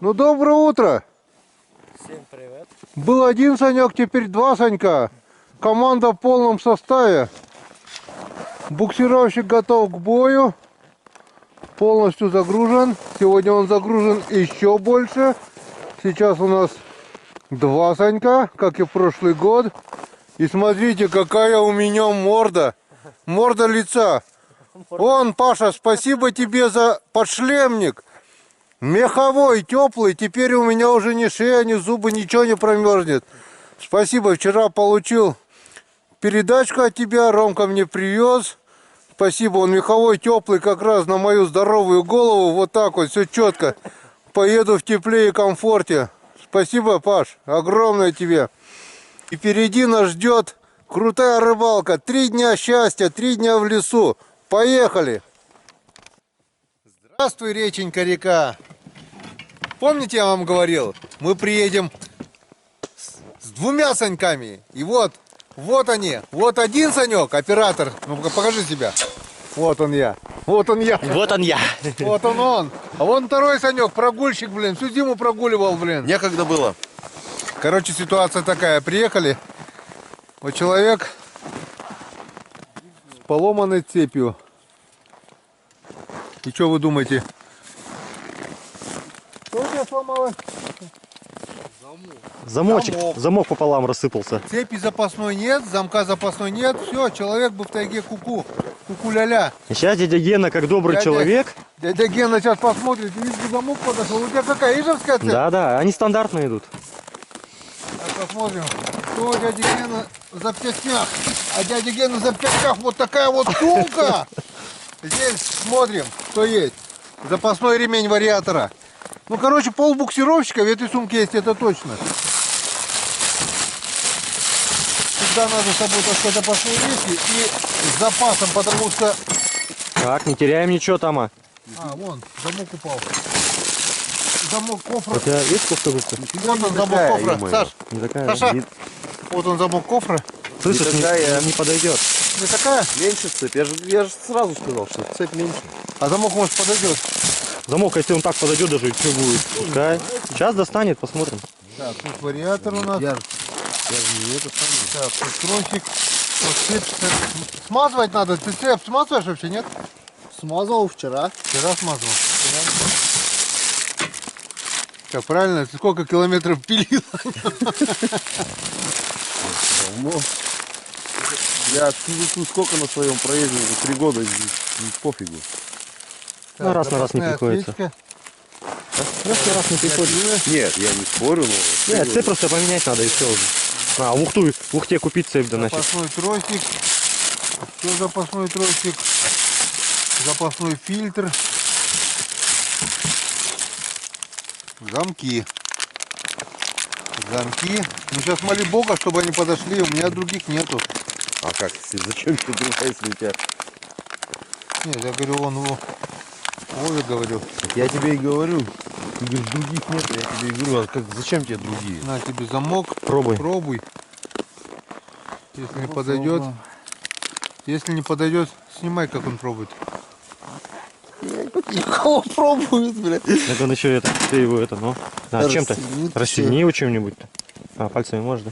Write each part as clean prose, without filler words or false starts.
Ну, доброе утро. Всем привет. Был один Санек, теперь два Санька. Команда в полном составе. Буксировщик готов к бою. Полностью загружен. Сегодня он загружен еще больше. Сейчас у нас два Санька, как и в прошлый год. И смотрите, какая у меня морда. Морда лица. Вон, Паша, спасибо тебе за подшлемник. Меховой, теплый. Теперь у меня уже ни шея, ни зубы, ничего не промерзнет. Спасибо. Вчера получил передачку от тебя. Ромка мне привез. Спасибо. Он меховой, теплый, как раз на мою здоровую голову. Вот так вот, все четко. Поеду в тепле и комфорте. Спасибо, Паш. Огромное тебе. И впереди нас ждет крутая рыбалка. 3 дня счастья, 3 дня в лесу. Поехали. Здравствуй, реченька, река. Помните, я вам говорил, мы приедем с двумя Саньками. И вот они. Вот один Санек, оператор. Ну-ка, покажи себя. Вот он я. Вот он я. Вот он я. Вот он. А вон второй Санек, прогульщик, блин. Всю зиму прогуливал, блин. Некогда было. Короче, ситуация такая. Приехали. Вот человек с поломанной цепью. И что вы думаете? Что у тебя сломалось? Замочек. Замок пополам рассыпался. Цепи запасной нет, замка запасной нет. Все, человек бы в тайге куку. Куку-ля-ля. Сейчас дядя Гена, как добрый человек. Дядя Гена сейчас посмотрит. Видишь, замок подошел. У тебя какая, ижевская цепь? Да, они стандартно идут. Так, посмотрим, что у дяди Гена в запчастях. А дядя Гена в запчастях вот такая вот сумка. Здесь смотрим, что есть. Запасной ремень вариатора. Ну, короче, полбуксировщика в этой сумке есть, это точно. Всегда надо с собой, так сказать, запасные вещи и с запасом, потому что... Так, не теряем ничего там. А, вон, замок упал. Замок кофра. У тебя есть кофта-губка? Вот он, замок кофра. Саш, Не такая. Саша, вот он, замок кофра. Слышишь, Не такая. не подойдет. Не такая? Меньше цепь. Я же сразу сказал, что цепь меньше. А замок, может, подойдет. Замок, если он так подойдет, даже что будет? Пускай. Сейчас достанет, посмотрим. Так, тут вариатор у нас. Я же не это самое. Так, тут тросик. Вот цепь. Смазывать надо. Ты цепь смазываешь вообще, нет? Смазал вчера. Вчера смазывал. Так, правильно? Ты сколько километров пилил? Я тут сколько на своем проезде, уже 3 года, пофигу. Ну, раз на раз не приходится. Аптечка. Раз не приходится. Нет, я не спорю, но... Нет, цепь просто поменять надо и все уже. А, в Ухте купить цепь, да нафиг. Запасной тросик. Еще запасной тросик. Запасной фильтр. Замки. Замки. Ну, сейчас моли Бога, чтобы они подошли. У меня других нету. А как? Зачем тебе другая, если у тебя... Нет, я говорю, он его... Вове говорю. Я тебе и говорю. Ты говоришь, других нет, я тебе и говорю, а как, зачем тебе другие? На тебе замок. Пробуй. Пробуй. Если не подойдет. Если не подойдет, снимай, как он пробует. Кого пробует, блядь? Так он еще это, ты его это, ну. А чем-то? Растянуть Рассильни его чем-нибудь. А, пальцами можешь, да?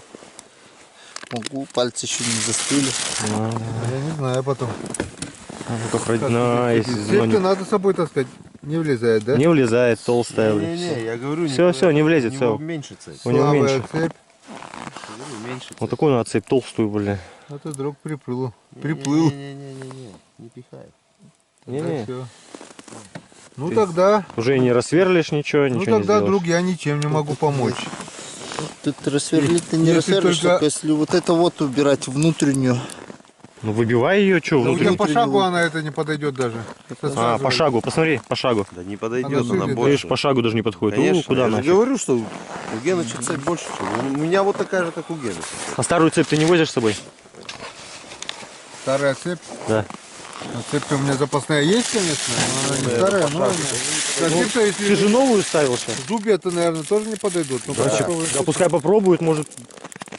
Могу, пальцы еще не застыли. Я не знаю потом. Цепь-то надо с собой таскать. Не влезает, да? Не влезает, толстая. Не, я говорю, Все, не влезет, у все. него меньше цепь. У него Слабая меньше. цепь. Меньше Вот такую надо цепь толстую, бля. Это вдруг приплыл. Приплыл. Не пихай. Не-не. Всё. Ну тогда. Уже и не рассверлишь ничего, Ну ничего не тогда, сделаешь. друг, я ничем не могу помочь. Тут рассверлить ты не Если рассверлишь, только- только если вот это вот убирать внутреннюю. Ну выбивай ее, что, Да у тебя внутри. по шагу она это не подойдет даже. Это А, сразу по же. шагу, посмотри, по шагу. Да не Она подойдет, шире, она да. больше. Видишь, по шагу даже не подходит. Конечно, Куда я же нафиг? говорю, что у Геныча цепь больше, чем у меня вот такая же, как у Геныча. А старую цепь ты не возишь с собой? Старая цепь. Да. А цепь у меня запасная есть, конечно. Но она не старая, но цепь-то, Ты же если новую ставил сейчас? зубья-то, наверное, тоже не подойдут. Ну, Да, попробуй. да пускай попробует, может,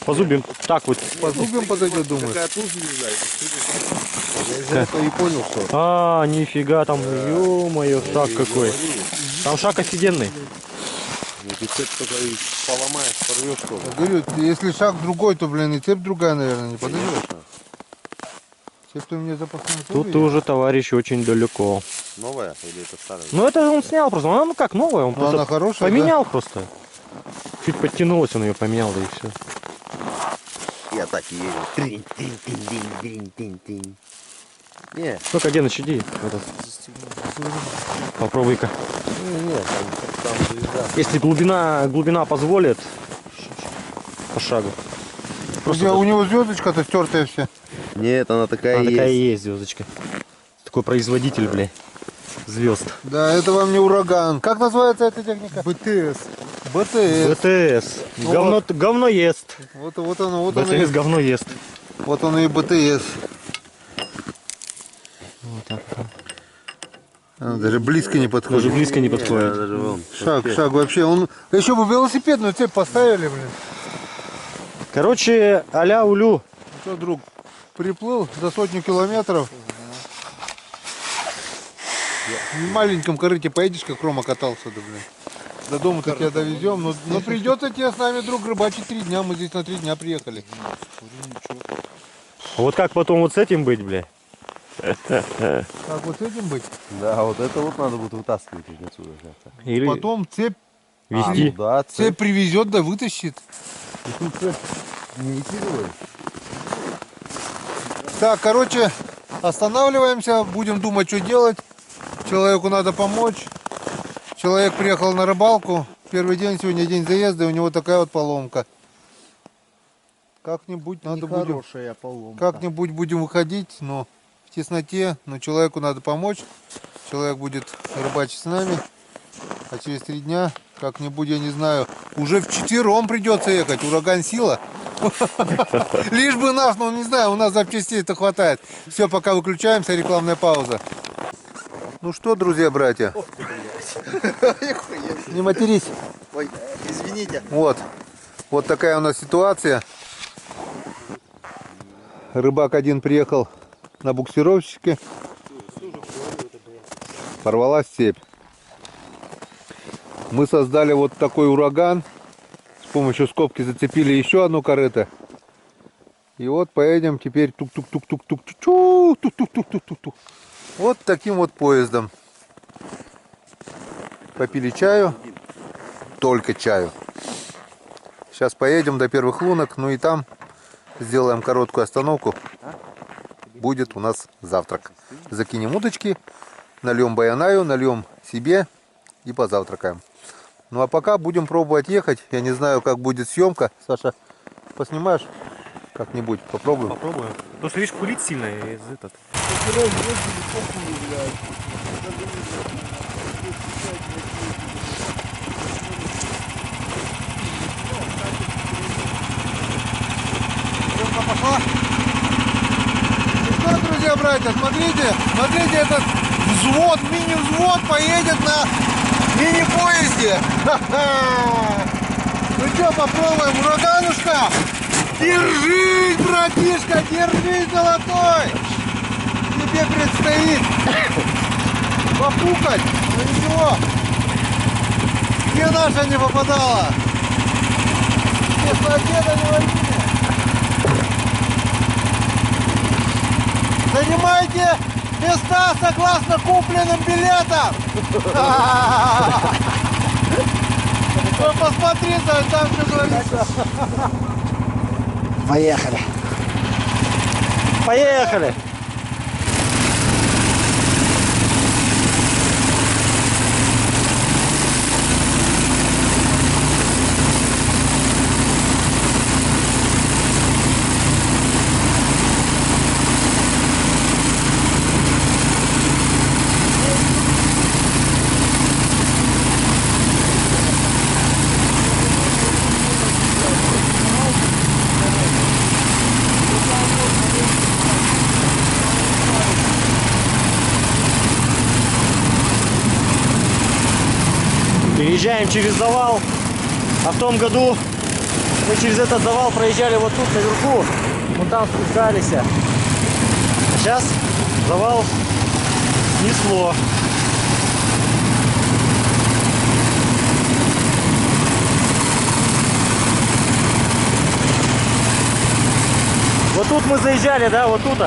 по зубьям так вот. По зубьям подойдет, думаю. Такая тут звезда. Я из-за этого и понял, что... А, нифига там, ё-моё, шаг какой. Там шаг офигенный. Ну ты цепь только и поломаешь, порвешь тоже. Я говорю, если шаг другой, то, блин, и цепь другая, наверное, не подойдет. Конечно. Цепь-то у меня запасная. Тут ты уже, товарищ, очень далеко. Новая или это старая? Ну это он снял просто. Она ну как новая, он Ну, просто она хорошая, поменял просто. Чуть подтянулась, он ее поменял, да и все. Я так и езжу. Тринь, тринь, тринь, тринь, тринь, тринь, тринь. Не, Ну-ка, Геныч, иди. Этот, попробуй-ка. не, там звезда. Если глубина позволит, по шагу. Просто у него звездочка-то стертая все. Нет, она такая Она есть. такая и есть звездочка. Такой производитель, бля, звезд. Да, это вам не ураган. Как называется эта техника? БТС. БТС. БТС. Ну Говно ест. Вот оно, вот БТС оно. говно ест. Вот оно и БТС. Вот так. Она даже близко не подходит. Даже близко не Да, подходит. даже вон. Шаг вообще. Он еще бы велосипедную цепь поставили, блин. Короче, а-ля улю. Что, друг, приплыл за 100 километров. В маленьком корыте поедешь, как Рома катался, да, блин. До дома-то тебя довезем. Но придется тебе с нами, друг, рыбачить 3 дня. Мы здесь на 3 дня приехали. Вот как потом вот с этим быть, бля? Как вот с этим быть? Да, вот это вот надо будет вытаскивать из отсюда. Или Потом цепь везти. Да, цепь привезет, да вытащит. не выкидывай. Так, короче, останавливаемся, будем думать, что делать. Человеку надо помочь. Человек приехал на рыбалку. Первый день, сегодня день заезда, и у него такая вот поломка. Как-нибудь надо будет. Как-нибудь будем выходить, но в тесноте. Но человеку надо помочь. Человек будет рыбачить с нами. А через 3 дня, как-нибудь, я не знаю, уже вчетвером придется ехать. Ураган сила. Лишь бы нас, ну не знаю, у нас запчастей-то хватает. Все, пока выключаемся, рекламная пауза. Ну что, друзья, братья? Не матерись. Ой, извините. Вот такая у нас ситуация. Рыбак один приехал на буксировщике. Порвалась цепь. Мы создали вот такой ураган. С помощью скобки зацепили еще одно корыто. И вот поедем теперь тук-тук-тук-тук-тук-тук-тук-тук-тук-тук. Вот таким вот поездом. Попили чаю. Только чаю. Сейчас поедем до первых лунок. Ну и там сделаем короткую остановку. Будет у нас завтрак. Закинем удочки. Нальем баянаю, нальем себе и позавтракаем. Ну а пока будем пробовать ехать. Я не знаю, как будет съемка. Саша, поснимаешь как-нибудь? Попробуем. Попробуем. Просто видишь, кулит сильно из этот. Пошла. Ну что, друзья, братья, смотрите, этот взвод, мини-взвод поедет на мини-поезде. Ну что, попробуем, ураганушка? Держись, братишка, держись, золотой. Тебе предстоит попукать, но ничего. Где наша не попадала? Деда не возьми. Занимайте места согласно купленным билетам. Посмотри, там что говорится. Поехали. Поехали. Переезжаем через завал. А в том году мы через этот завал проезжали вот тут наверху. Вот там спускались. А сейчас завал снесло. тут мы заезжали, да, вот тут?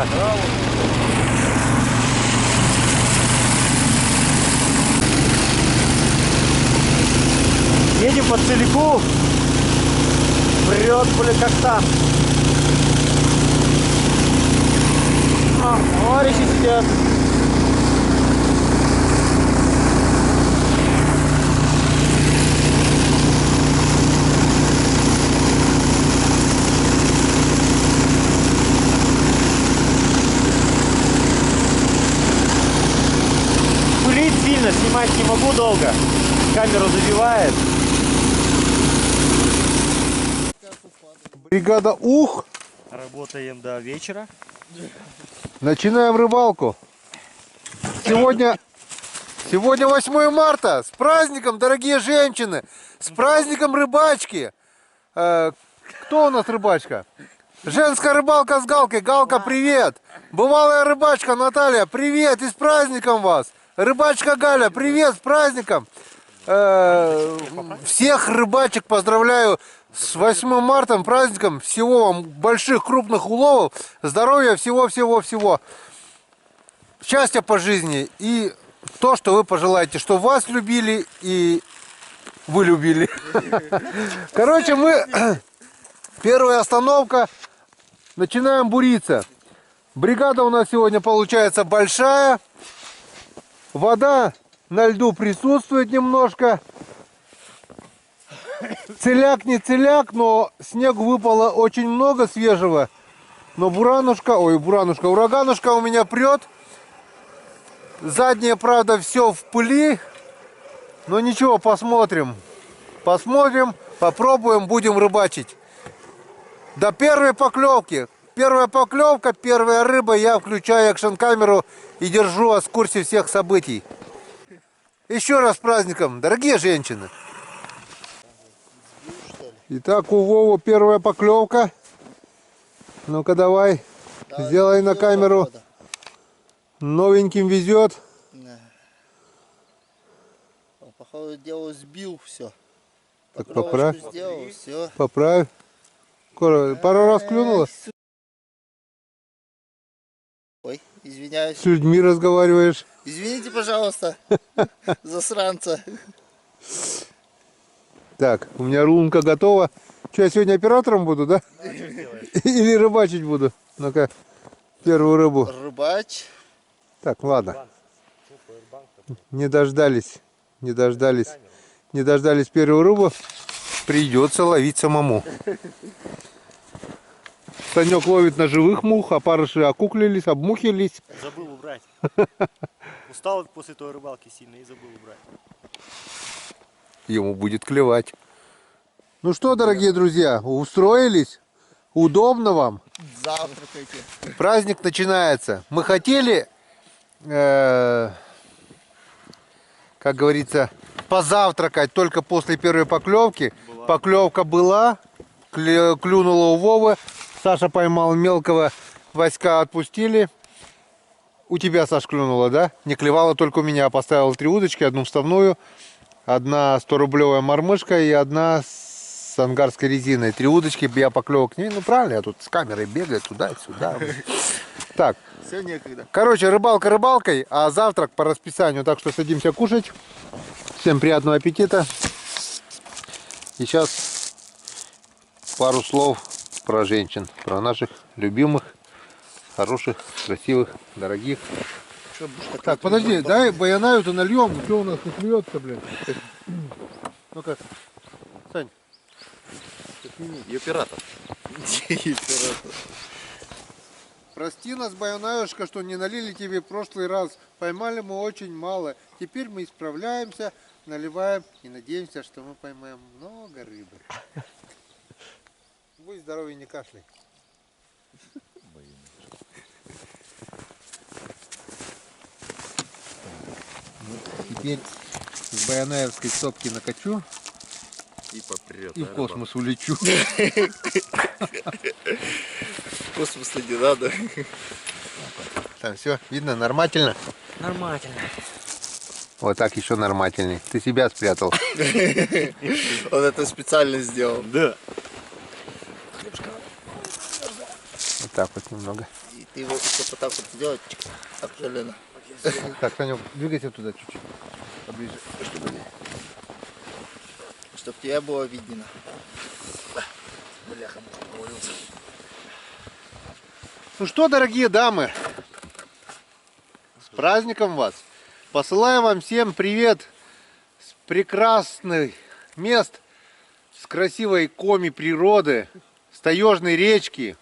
Едем по целику. Прет, блин, как там. Товарищи сидят. Пылит сильно, снимать не могу долго. Камеру забивает. Бригада Ух. Работаем до вечера. Начинаем рыбалку. Сегодня 8 марта. С праздником, дорогие женщины. С праздником рыбачки. Кто у нас рыбачка? Женская рыбалка с Галкой. Галка, привет. Бывалая рыбачка Наталья, привет. И с праздником вас. Рыбачка Галя, привет, с праздником. Всех рыбачек поздравляю с 8 марта, праздником. Всего вам больших, крупных уловов. Здоровья, всего-всего-всего. Счастья по жизни. И то, что вы пожелаете. Что вас любили и вы любили. Короче, мы... Первая остановка. Начинаем буриться. Бригада у нас сегодня получается большая. Вода на льду присутствует немножко. Целяк не целяк, но снегу выпало очень много свежего. Но ураганушка у меня прет. Заднее, правда, все в пыли. Но ничего, посмотрим. Посмотрим, попробуем, будем рыбачить. До первой поклевки. Первая поклевка, первая рыба. Я включаю экшн-камеру и держу вас в курсе всех событий. Еще раз с праздником, дорогие женщины. Итак, у Вовы первая поклевка. Ну-ка давай, да, сделай на камеру. Погода. Новеньким везет. Да. По ходу дела сбил все. Так поправь. Сделал, все. Поправь. Пару раз клюнуло. Ой, извиняюсь. С людьми разговариваешь. Извините, пожалуйста, засранца. Так, у меня лунка готова. Что, я сегодня оператором буду, да? Или рыбачить буду? Ну-ка, первую рыбу. Рыбач. Так, ладно. Не дождались первую рыбу. Придется ловить самому. Санек ловит на живых мух, опарыши окуклились, обмухились. Забыл убрать. Устал после той рыбалки сильно и забыл убрать. Ему будет клевать. Ну что, дорогие друзья, устроились? Удобно вам? Завтракайте. Праздник начинается. Мы хотели, как говорится, позавтракать только после первой поклевки. Поклевка была, клюнула у Вовы. Саша поймал мелкого, Васька отпустили. У тебя, Саш, клюнула, да? Не клевала только у меня. Поставил 3 удочки, одну вставную, одна 100-рублевая мормышка и одна с ангарской резиной. 3 удочки, я поклевок не... Ну правильно, я тут с камерой бегаю туда-сюда. Так. Все некогда. Короче, рыбалка рыбалкой, а завтрак по расписанию. Так что садимся кушать. Всем приятного аппетита. И сейчас пару слов про женщин, про наших любимых, хороших, красивых, дорогих. Так, подожди, дай баянаю-то нальем. Что у нас не клюется, блин? Ну-ка, Сань. И оператор. Прости нас, баянаюшка, что не налили тебе в прошлый раз. Поймали мы очень мало. Теперь мы исправляемся, наливаем и надеемся, что мы поймаем много рыбы. Будь здоровый, не кашляй. Теперь с баянаевской сопки накачу И попрет. и в космос улечу. В космос не надо. Там все, видно, нормально? Нормально. Вот так еще нормальный. Ты себя спрятал. Он это специально сделал. Да. Вот так вот немного. И ты его еще вот так вот сделать, так колено. Так, Санек, двигайся туда чуть-чуть. Поближе. Чтоб тебя было видно. Бляха, провалился. Ну что, дорогие дамы, с праздником вас! Посылаем вам всем привет с прекрасных мест, с красивой коми природы, с таежной речки.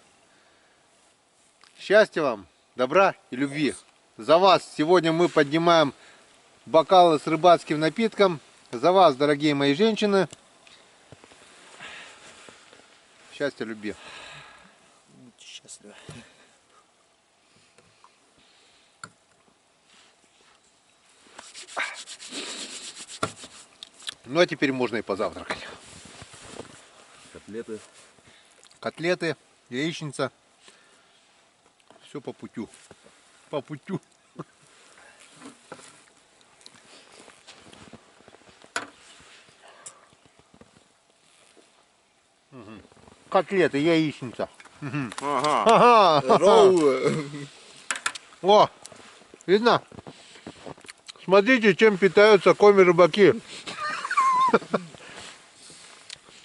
Счастья вам, добра и любви. За вас сегодня мы поднимаем бокалы с рыбацким напитком. За вас, дорогие мои женщины. Счастья, любви. Будьте счастливы. Ну а теперь можно и позавтракать. Котлеты. Котлеты, яичница. Все по путю. По путю. Мгм. Котлеты, яичница. Ага. Ага. Роу. О, видно? Смотрите, чем питаются коми-рыбаки.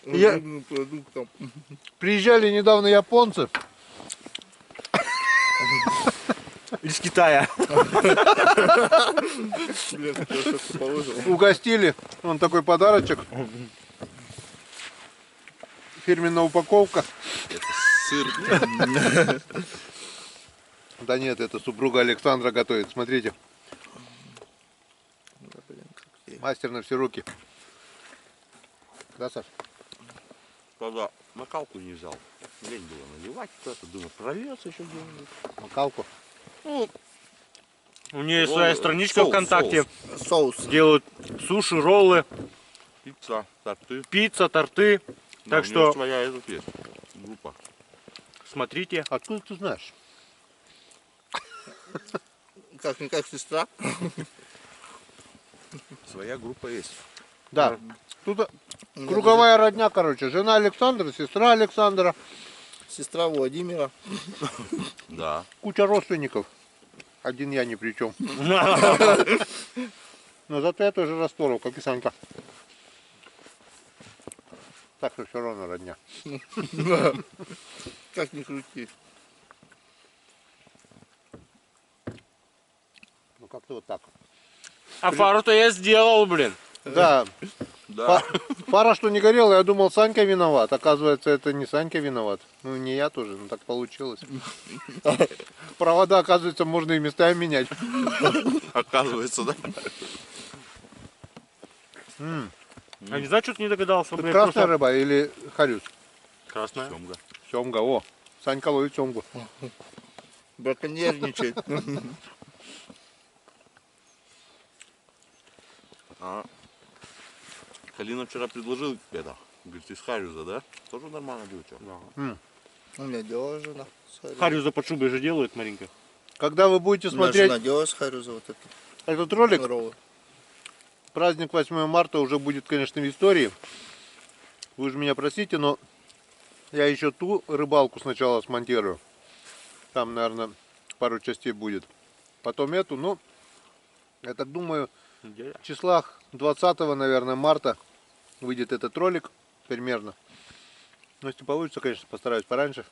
Я- Продуктом. Приезжали недавно японцы, Из Китая. Блин, хорошо, что положил. угостили. Вон такой подарочек. Фирменная упаковка. Сыр. Да нет, это супруга Александра готовит. Смотрите, Да, блин, как ты. мастер на все руки. Да, Саш? Тогда макалку не взял. Лень было наливать куда-то. Думаю, прольется еще где-нибудь. Макалку. У нее есть Роллы, своя страничка соус, ВКонтакте. Соус. Делают суши, роллы, Пицца, торты. пицца, торты. Да, Так у что- нее своя этот есть. Группа. Смотрите. Откуда ты знаешь? Как сестра. Своя группа есть. Да. Тут круговая родня, короче. Жена Александра, сестра Александра. Сестра Владимира. Да. Куча родственников. Один я ни при чем. Но зато я тоже Ростовов, как и Санька. Так что все равно родня. Как ни крути. Ну как-то вот так. А фару-то я сделал, блин. Да, Да. пара что не горела, я думал, Санька виноват. Оказывается, это не Санька виноват. Ну, не я тоже, но так получилось. Провода, оказывается, можно и местами менять. Оказывается, да. А не знаю, что-то не догадался. Тут блин, красная просто- рыба или харюс? Красная. Семга. Семга, о. Санька ловит семгу. Браконьерничает. А Калина вчера предложил это. Говорит, из Харюза, да? Тоже нормально будет. Чё? У меня делала жена. с Харюза. Харю под шубой же делают, маленько. Когда вы будете У меня смотреть жена делала с Харюза вот это. этот ролик, Роллы. праздник 8 марта уже будет, конечно, в истории. Вы же меня простите, но я еще ту рыбалку сначала смонтирую. Там, наверное, пару частей будет. Потом эту, ну, я так думаю, в числах 20, наверное, марта выйдет этот ролик примерно. Но если получится, конечно, постараюсь пораньше.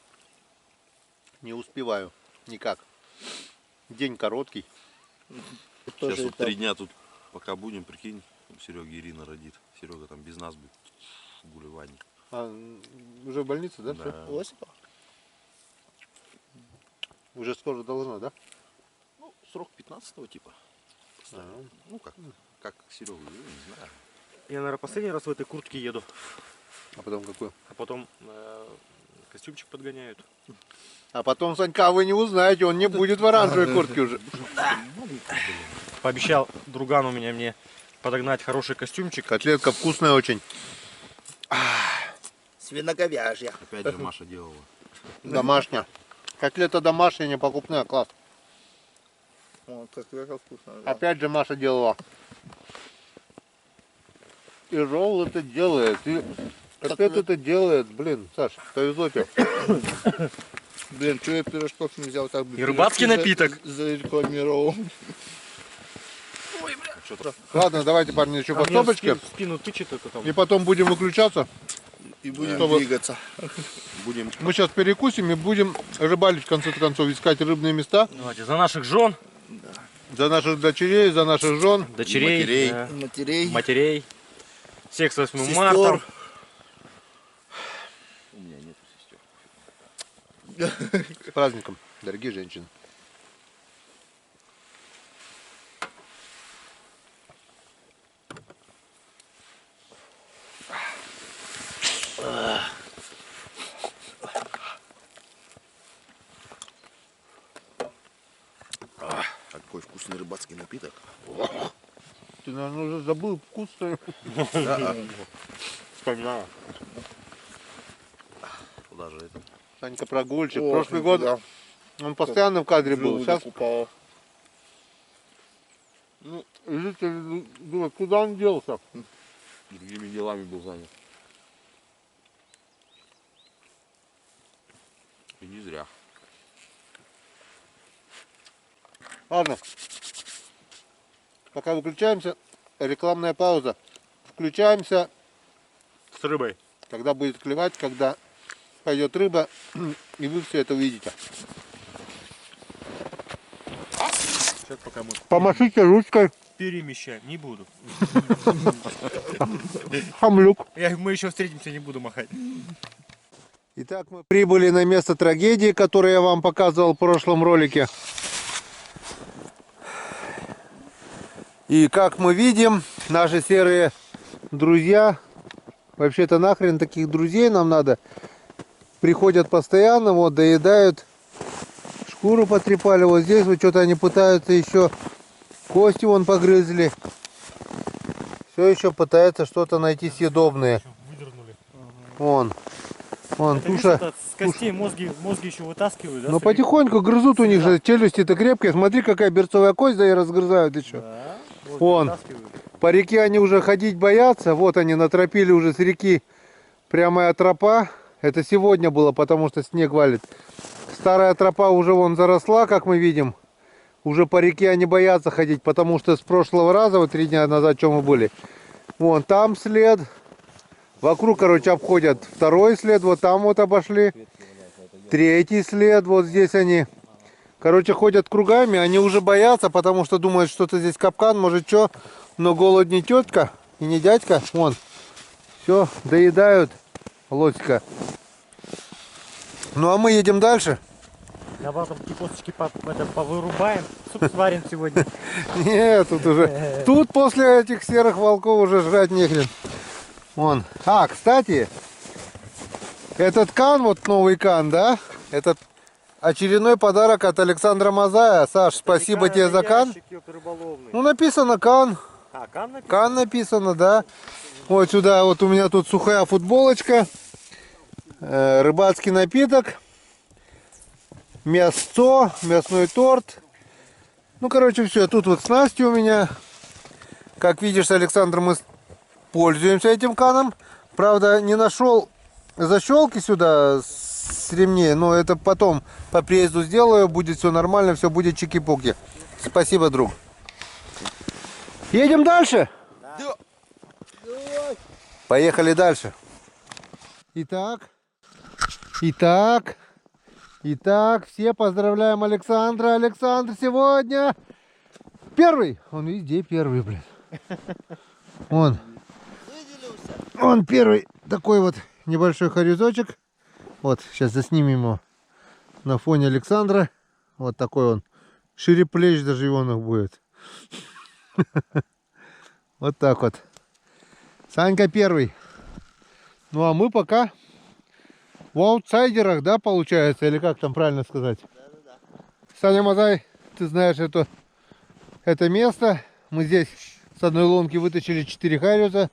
Не успеваю никак. День короткий. Сейчас Тоже вот это 3 дня тут пока будем, прикинь, у Сереги Ирина родит. Серега там без нас будет в гулевании. А, уже в больнице, да? Да. всё? Осипа? Уже скоро должно, да? Ну, срок 15-го типа. А, Ну как Серега, я не знаю. Я, наверное, последний раз в этой куртке еду. а потом какой? А потом костюмчик подгоняют. А потом Санька вы не узнаете, он не будет в оранжевой куртке уже. Пообещал друган у меня мне подогнать хороший костюмчик. Котлетка вкусная очень. Свиноговяжья. Опять же Маша делала. Домашняя. Котлета домашняя, не покупная, класс. Вот, как вкусно. Да. Опять же Маша делала. И ролл это делает, и котлет это делает. Блин, Саш, повезло тебе. Блин, что я пирожков не взял, так бы. И рыбацкий пирожки напиток. Зарекламировал. Ладно, давайте, парни, еще по А мне в стопочке. спину тычет это там. И потом будем выключаться. И будем Чтобы- двигаться. Будем Мы сейчас перекусим и будем рыбалить, в конце концов, искать рыбные места. Давайте, за наших жен, За наших дочерей, за наших жен. дочерей, матерей. да, Матерей. матерей. Всех с 8 Сестер. марта. У меня нет сестер. С праздником, дорогие женщины. Какой вкусный рыбацкий напиток. Ты, наверное, уже забыл вкус. Вспоминаю. Куда же это? Санька прогульчик. О, Прошлый год да. он постоянно в кадре был. Желудок Сейчас упал. жители думают, куда он делся. Другими делами был занят. И не зря. Ладно. Пока выключаемся, рекламная пауза. Включаемся, С рыбой. когда будет клевать, когда пойдет рыба, и вы все это увидите. Сейчас пока мы Помашите ручкой, перемещаем. Не буду. хамлюк. Мы еще встретимся, не буду махать. Итак, мы прибыли на место трагедии, которое я вам показывал в прошлом ролике. И как мы видим, наши серые друзья, вообще-то нахрен таких друзей нам надо, приходят постоянно, вот доедают, шкуру потрепали, вот здесь вот что-то они пытаются еще, кости вон погрызли, все еще пытаются что-то найти съедобное. Выдернули. Вон туша. С костей мозги еще вытаскивают, да? Ну потихоньку грызут, у них же челюсти-то крепкие. Смотри, какая берцовая кость, да и разгрызают еще. Да, мозги Вон. вытаскивают. По реке они уже ходить боятся. Вот они натропили уже с реки прямая тропа. Это сегодня было, потому что снег валит. Старая тропа уже вон заросла, как мы видим. Уже по реке они боятся ходить, потому что с прошлого раза, вот 3 дня назад, чем мы были, вон там след. Вокруг, короче, обходят второй след, вот там вот обошли. 3-й след, вот здесь они. Короче, ходят кругами, они уже боятся, потому что думают, что-то здесь капкан, может что. Но голод не тетка и не дядька, вон. Все, доедают лосика. Ну а мы едем дальше. Наоборот, там такие косточки повырубаем. Суп сварим сегодня. Нет, тут уже. Тут после этих серых волков уже жрать нехрен. Вон. А, кстати, этот кан, вот новый кан, да? Это очередной подарок от Александра Мазая. Саш, спасибо тебе за кан. Ну, написано кан. А, кан написано? Кан написано, да. Вот сюда, вот у меня тут сухая футболочка. Рыбацкий напиток. Мясо, мясной торт. Ну, короче, все. Тут вот снасти у меня. Как видишь, Александр, мы пользуемся этим каном. Правда, не нашел защелки сюда с ремней. Но это потом по приезду сделаю. Будет все нормально, все будет чики-пуки. Спасибо, друг. Едем дальше? Да. Поехали дальше. Итак, все поздравляем Александра. Александр сегодня первый. Он везде первый, блин. Он первый. Такой вот небольшой хорезочек. Вот, сейчас заснимем его на фоне Александра. Вот такой он. Шире плеч даже его ног будет. Вот так вот. Санька первый. Ну а мы пока в аутсайдерах, да, получается? Или как там правильно сказать? Да. Саня Мазай, ты знаешь это место. Мы здесь с одной ломки вытащили 4 хариуса.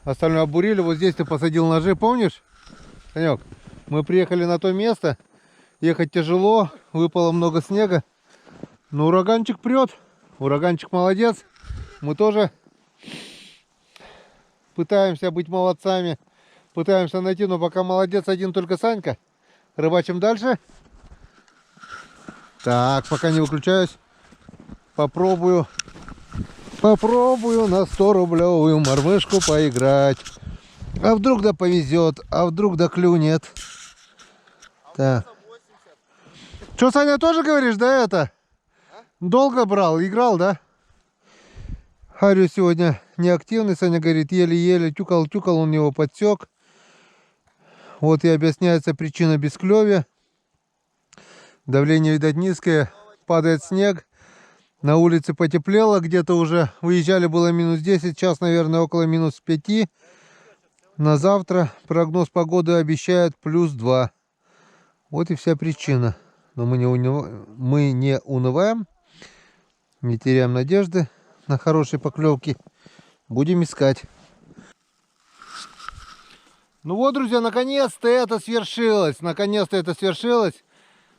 Остальное обурили. Вот здесь ты посадил ножи, помнишь? Санек, мы приехали на то место. Ехать тяжело, выпало много снега. Но ураганчик прет. Ураганчик молодец. Мы тоже пытаемся быть молодцами. Пытаемся найти, но пока молодец один только Санька. Рыбачим дальше. Так, пока не выключаюсь, попробую на 100-рублевую мормышку поиграть. А вдруг да повезет, а вдруг да клюнет. Так. Что, Саня, тоже говоришь, да, это? Долго брал, играл, да? Харю сегодня неактивный, Саня говорит, еле-еле, тюкал, он его подсек. Вот и объясняется причина бесклёвия. Давление, видать, низкое, падает снег. На улице потеплело, где-то уже выезжали, было минус 10, сейчас, наверное, около минус 5. На завтра прогноз погоды обещает плюс 2. Вот и вся причина. Но мы не унываем, не теряем надежды на хорошие поклевки. Будем искать. Ну вот, друзья, наконец-то это свершилось. Наконец-то это свершилось.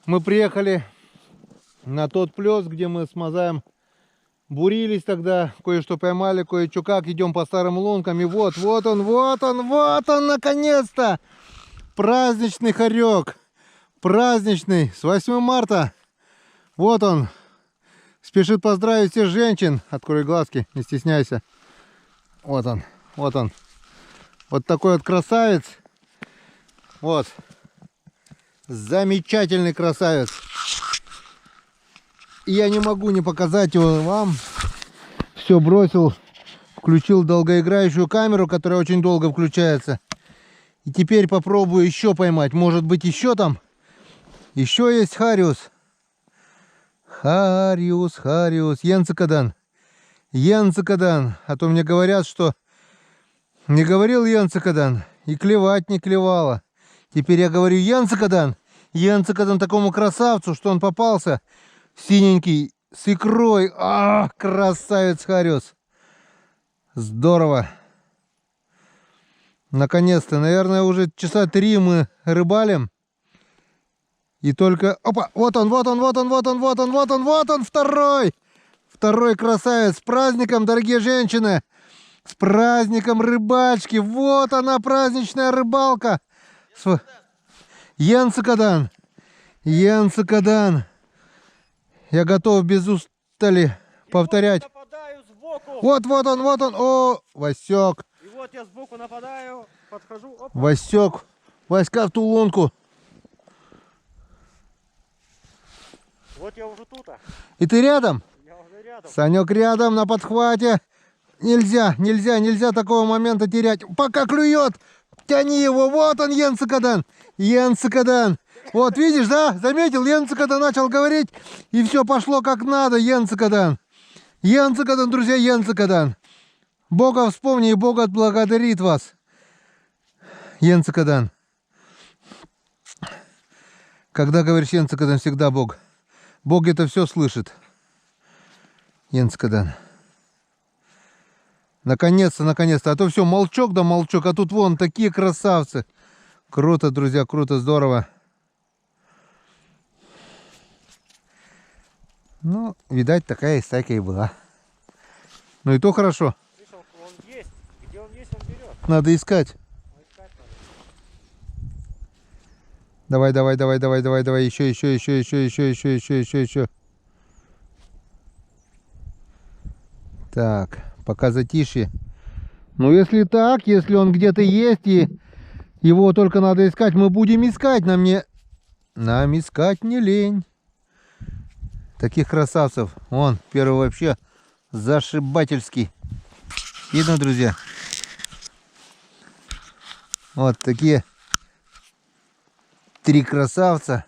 Мы приехали на тот плес, где мы с Мазаем бурились тогда. Кое-что поймали, кое-что как. Идем по старым лункам. И вот он, наконец-то! Праздничный хорек. Праздничный. С 8 марта. Вот он. Спешит поздравить всех женщин. Открой глазки, не стесняйся. Вот он, вот он. Вот такой вот красавец. Вот. Замечательный красавец. И я не могу не показать его вам. Все бросил. Включил долгоиграющую камеру, которая очень долго включается. И теперь попробую еще поймать. Может быть, еще там. Еще есть хариус. Хариус. Янцикадан. А то мне говорят, что не говорил Янцикадан. И клевать не клевало. Теперь я говорю Янцикадан. Янцикадан такому красавцу, что он попался. Синенький, с икрой. Ах, красавец хариус. Здорово. Наконец-то. Наверное, уже часа 3 мы рыбалим. И только... Опа! Вот он, второй! Второй красавец. С праздником, дорогие женщины! С праздником рыбачки! Вот она, праздничная рыбалка! Янцикадан! Я готов без устали повторять. Вот он! О, Васек! И вот я сбоку нападаю, подхожу. Опа. Васек! Васька в ту лунку! Вот я уже тут. И ты рядом? Я уже рядом. Санек рядом, на подхвате. Нельзя такого момента терять. Пока клюет, тяни его. Вот он, Янцикадан. Вот, видишь, да? Заметил? Янцикадан начал говорить. И все пошло как надо, Янцикадан. Друзья, Янцикадан. Бога вспомни, и Бог отблагодарит вас. Янцикадан. Когда говоришь Янцикадан, всегда Бог. Бог это все слышит. Янцикадан. Наконец-то. А то все молчок да молчок. А тут вон такие красавцы. Круто, друзья, круто, здорово. Ну, видать, такая стайка и была. Ну и то хорошо. Слышал, он есть. Где он есть, он берет. Надо искать. Давай. Еще. Так, пока затишье. Ну, если так, если он где-то есть, и его только надо искать, мы будем искать. Нам искать не лень. Таких красавцев. Вон, первый вообще зашибательский. Видно, друзья? Вот такие 3 красавца.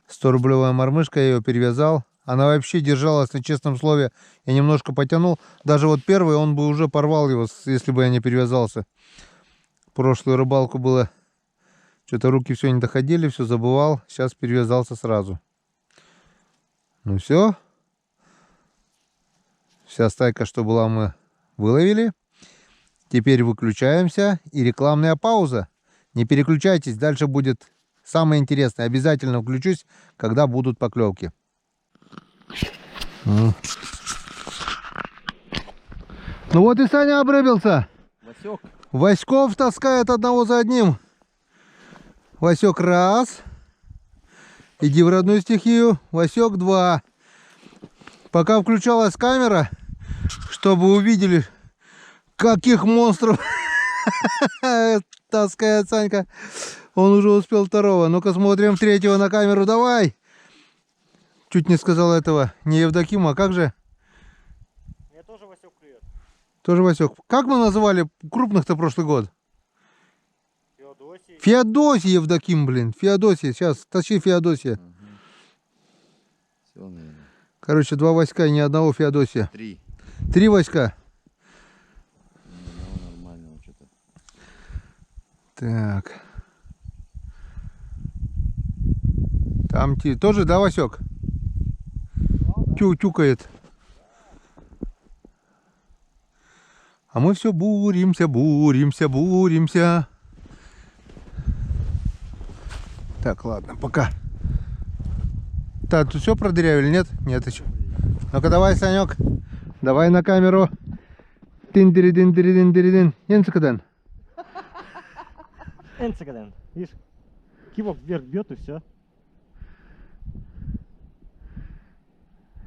100-рублевая мормышка, я ее перевязал. Она вообще держалась, на честном слове. Я немножко потянул. Даже вот первый, он бы уже порвал его, если бы я не перевязался. Прошлую рыбалку было... Что-то руки все не доходили, все забывал. Сейчас перевязался сразу. Ну все. Вся стайка, что была, мы выловили. Теперь выключаемся. И рекламная пауза. Не переключайтесь, дальше будет самое интересное. Обязательно включусь, когда будут поклевки. Ну вот и Саня обрыбился. Васек. Васьков таскает одного за одним. Васек раз. Иди в родную стихию. Васек 2. Пока включалась камера, чтобы увидели, каких монстров таскает Санька. Он уже успел 2-го. Ну-ка смотрим 3-го на камеру. Давай. Чуть не сказал этого. Не Евдоким, а как же? Мне тоже Васек клюет. Тоже Васек. Как мы называли крупных-то прошлый год? Феодосий. Феодосий Евдоким, блин. Феодосий. Сейчас, тащи Феодосия. Все, наверное. Короче, 2 Васька и ни одного Феодосия. 3. 3 Васька. Ну, нормально что-то. Так. Там тоже, да, Васек? Тюкает. А мы все буримся, буримся, буримся. Так, ладно, пока. Так, тут все продырявили, нет? Нет еще. Ну-ка давай, Санек. Давай на камеру. Тин-дери-дин-дери-дин-дери-дин. Енцикаден. Энцикаден. Видишь? Кивок вверх бьет и все.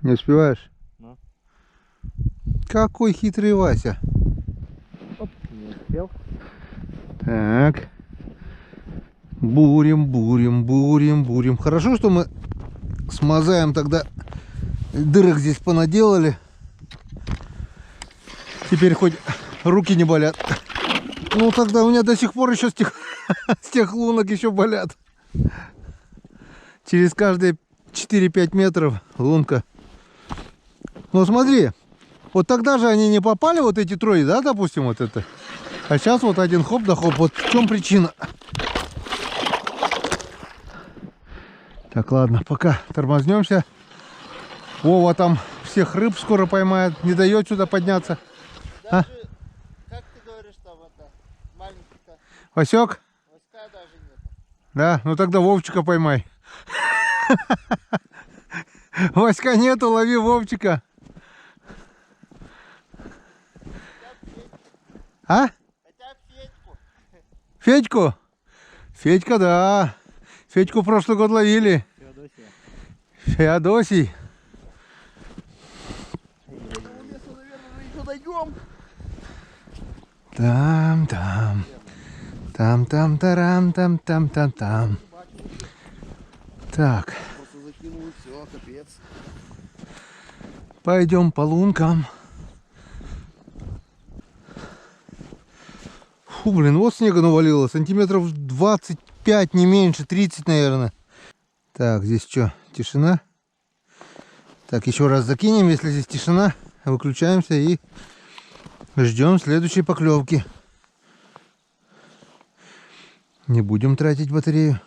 Не успеваешь? Ну. Какой хитрый Вася. Оп, не успел. Так. Бурим, бурим, бурим, бурим. Хорошо, что мы с Мазаем тогда дырок здесь понаделали. Теперь хоть руки не болят. Ну тогда у меня до сих пор еще с тех лунок еще болят. Через каждые 4-5 метров лунка. Ну смотри, вот тогда же они не попали, вот эти трое, да, допустим, вот это. А сейчас вот один хоп да хоп. Вот в чем причина. Так, ладно, пока тормознемся. Вова там всех рыб скоро поймает, не дает сюда подняться. Даже, как ты говоришь, там это, маленький-то, Васек? Васька даже нет. Да, ну тогда Вовчика поймай. Васька нету, лови Вовчика. А? Хотя Федьку. Федьку? Федька, да. Федьку прошлый год ловили. Феодосия. Феодосий. К этому лесу, наверное, еще дойдем. Там-там. Там-там-тарам-там-там-там-там. Так, Просто закинул, все, капец. пойдем по лункам. Фу, блин, вот снега навалило. Сантиметров 25, не меньше, 30, наверное. Так, здесь что, тишина? Так, еще раз закинем, если здесь тишина. Выключаемся и ждем следующей поклевки. Не будем тратить батарею.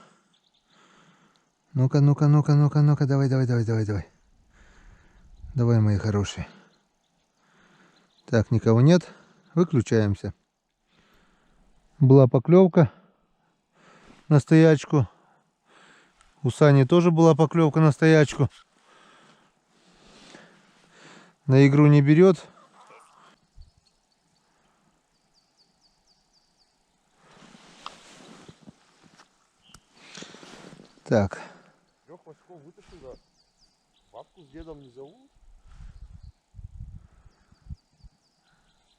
Ну-ка, ну-ка, ну-ка, ну-ка, ну-ка, давай, давай, давай, давай, давай. Давай, мои хорошие. Так, никого нет. Выключаемся. Была поклевка на стоячку. У Сани тоже была поклевка на стоячку. На игру не берет. Так. Лех Васьков вытащил, да? Папку с дедом не зовут?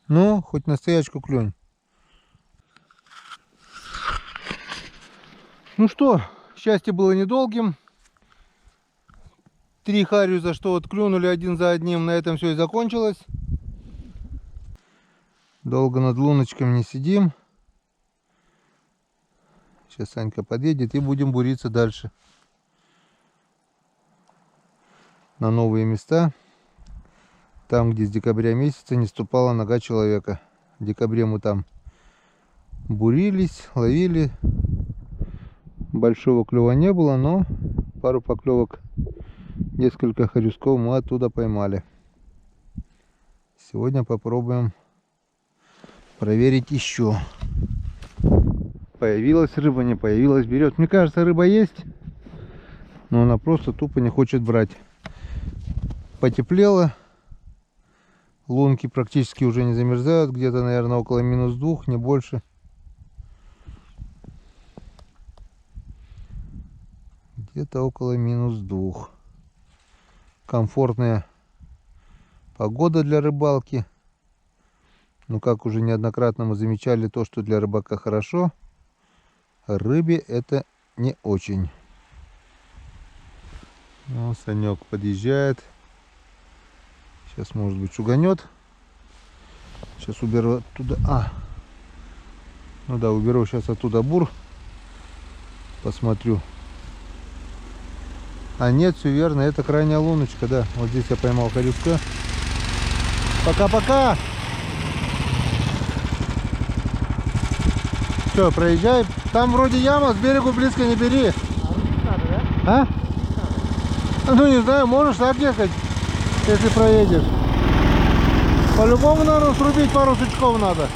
Ну, хоть на стоячку клюнь. Ну что, счастье было недолгим. 3 харюза, что вот клюнули один за одним, на этом все и закончилось. Долго над луночками не сидим. Сейчас Санька подъедет и будем буриться дальше. На новые места. Там, где с декабря месяца не ступала нога человека. В декабре мы там бурились, ловили. Большого клёва не было, но пару поклевок, несколько хорюсков мы оттуда поймали. Сегодня попробуем проверить еще. Появилась рыба, не появилась, берет. Мне кажется, рыба есть, но она просто тупо не хочет брать. Потеплело. Лунки практически уже не замерзают. Где-то, наверное, около -2, не больше. Где-то около -2. Комфортная погода для рыбалки. Но как уже неоднократно мы замечали, то, что для рыбака хорошо, рыбе это не очень. Ну, Санек подъезжает. Сейчас, может быть, шуганет. Сейчас уберу оттуда. Ну да, уберу сейчас оттуда бур. Посмотрю. А нет, все верно, это крайняя луночка, да. Вот здесь я поймал хорюшка. Пока-пока! Все, проезжай. Там вроде яма, с берегу близко не бери. А? Ну не знаю, можешь так ехать, если проедешь. По-любому, наверное, срубить пару сучков надо.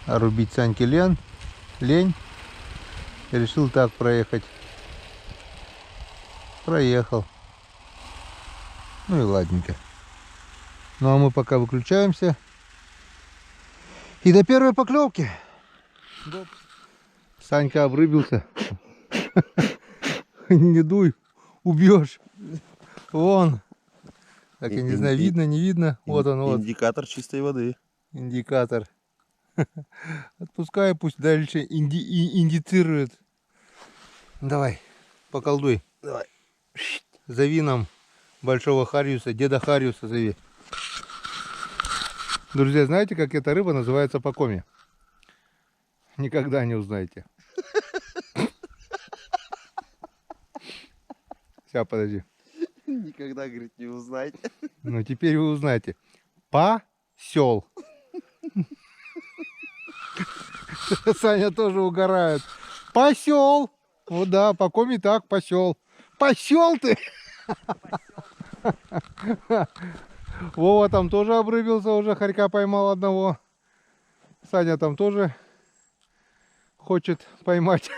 А рубить Саньке лень. Решил так проехать. Проехал. Ну и ладненько. Ну а мы пока выключаемся. И до первой поклевки. Санька обрыбился. Не дуй, убьешь. Вон. Так, я не знаю, видно, не видно. Вот он, вот. Индикатор чистой воды. Индикатор. Отпускай, пусть дальше индицирует. Давай, поколдуй. Давай. Зови нам большого Хариуса, деда Хариуса зови. Друзья, знаете, как эта рыба называется по коме? Никогда не узнаете. Сейчас, подожди. Никогда, говорит, не узнаете. Ну, теперь вы узнаете. Посел. Саня тоже угорает. Посел. Ну да, по коме так, посел. Посел ты! Вова там тоже обрыбился, уже хорька поймал одного. Саня там тоже хочет поймать.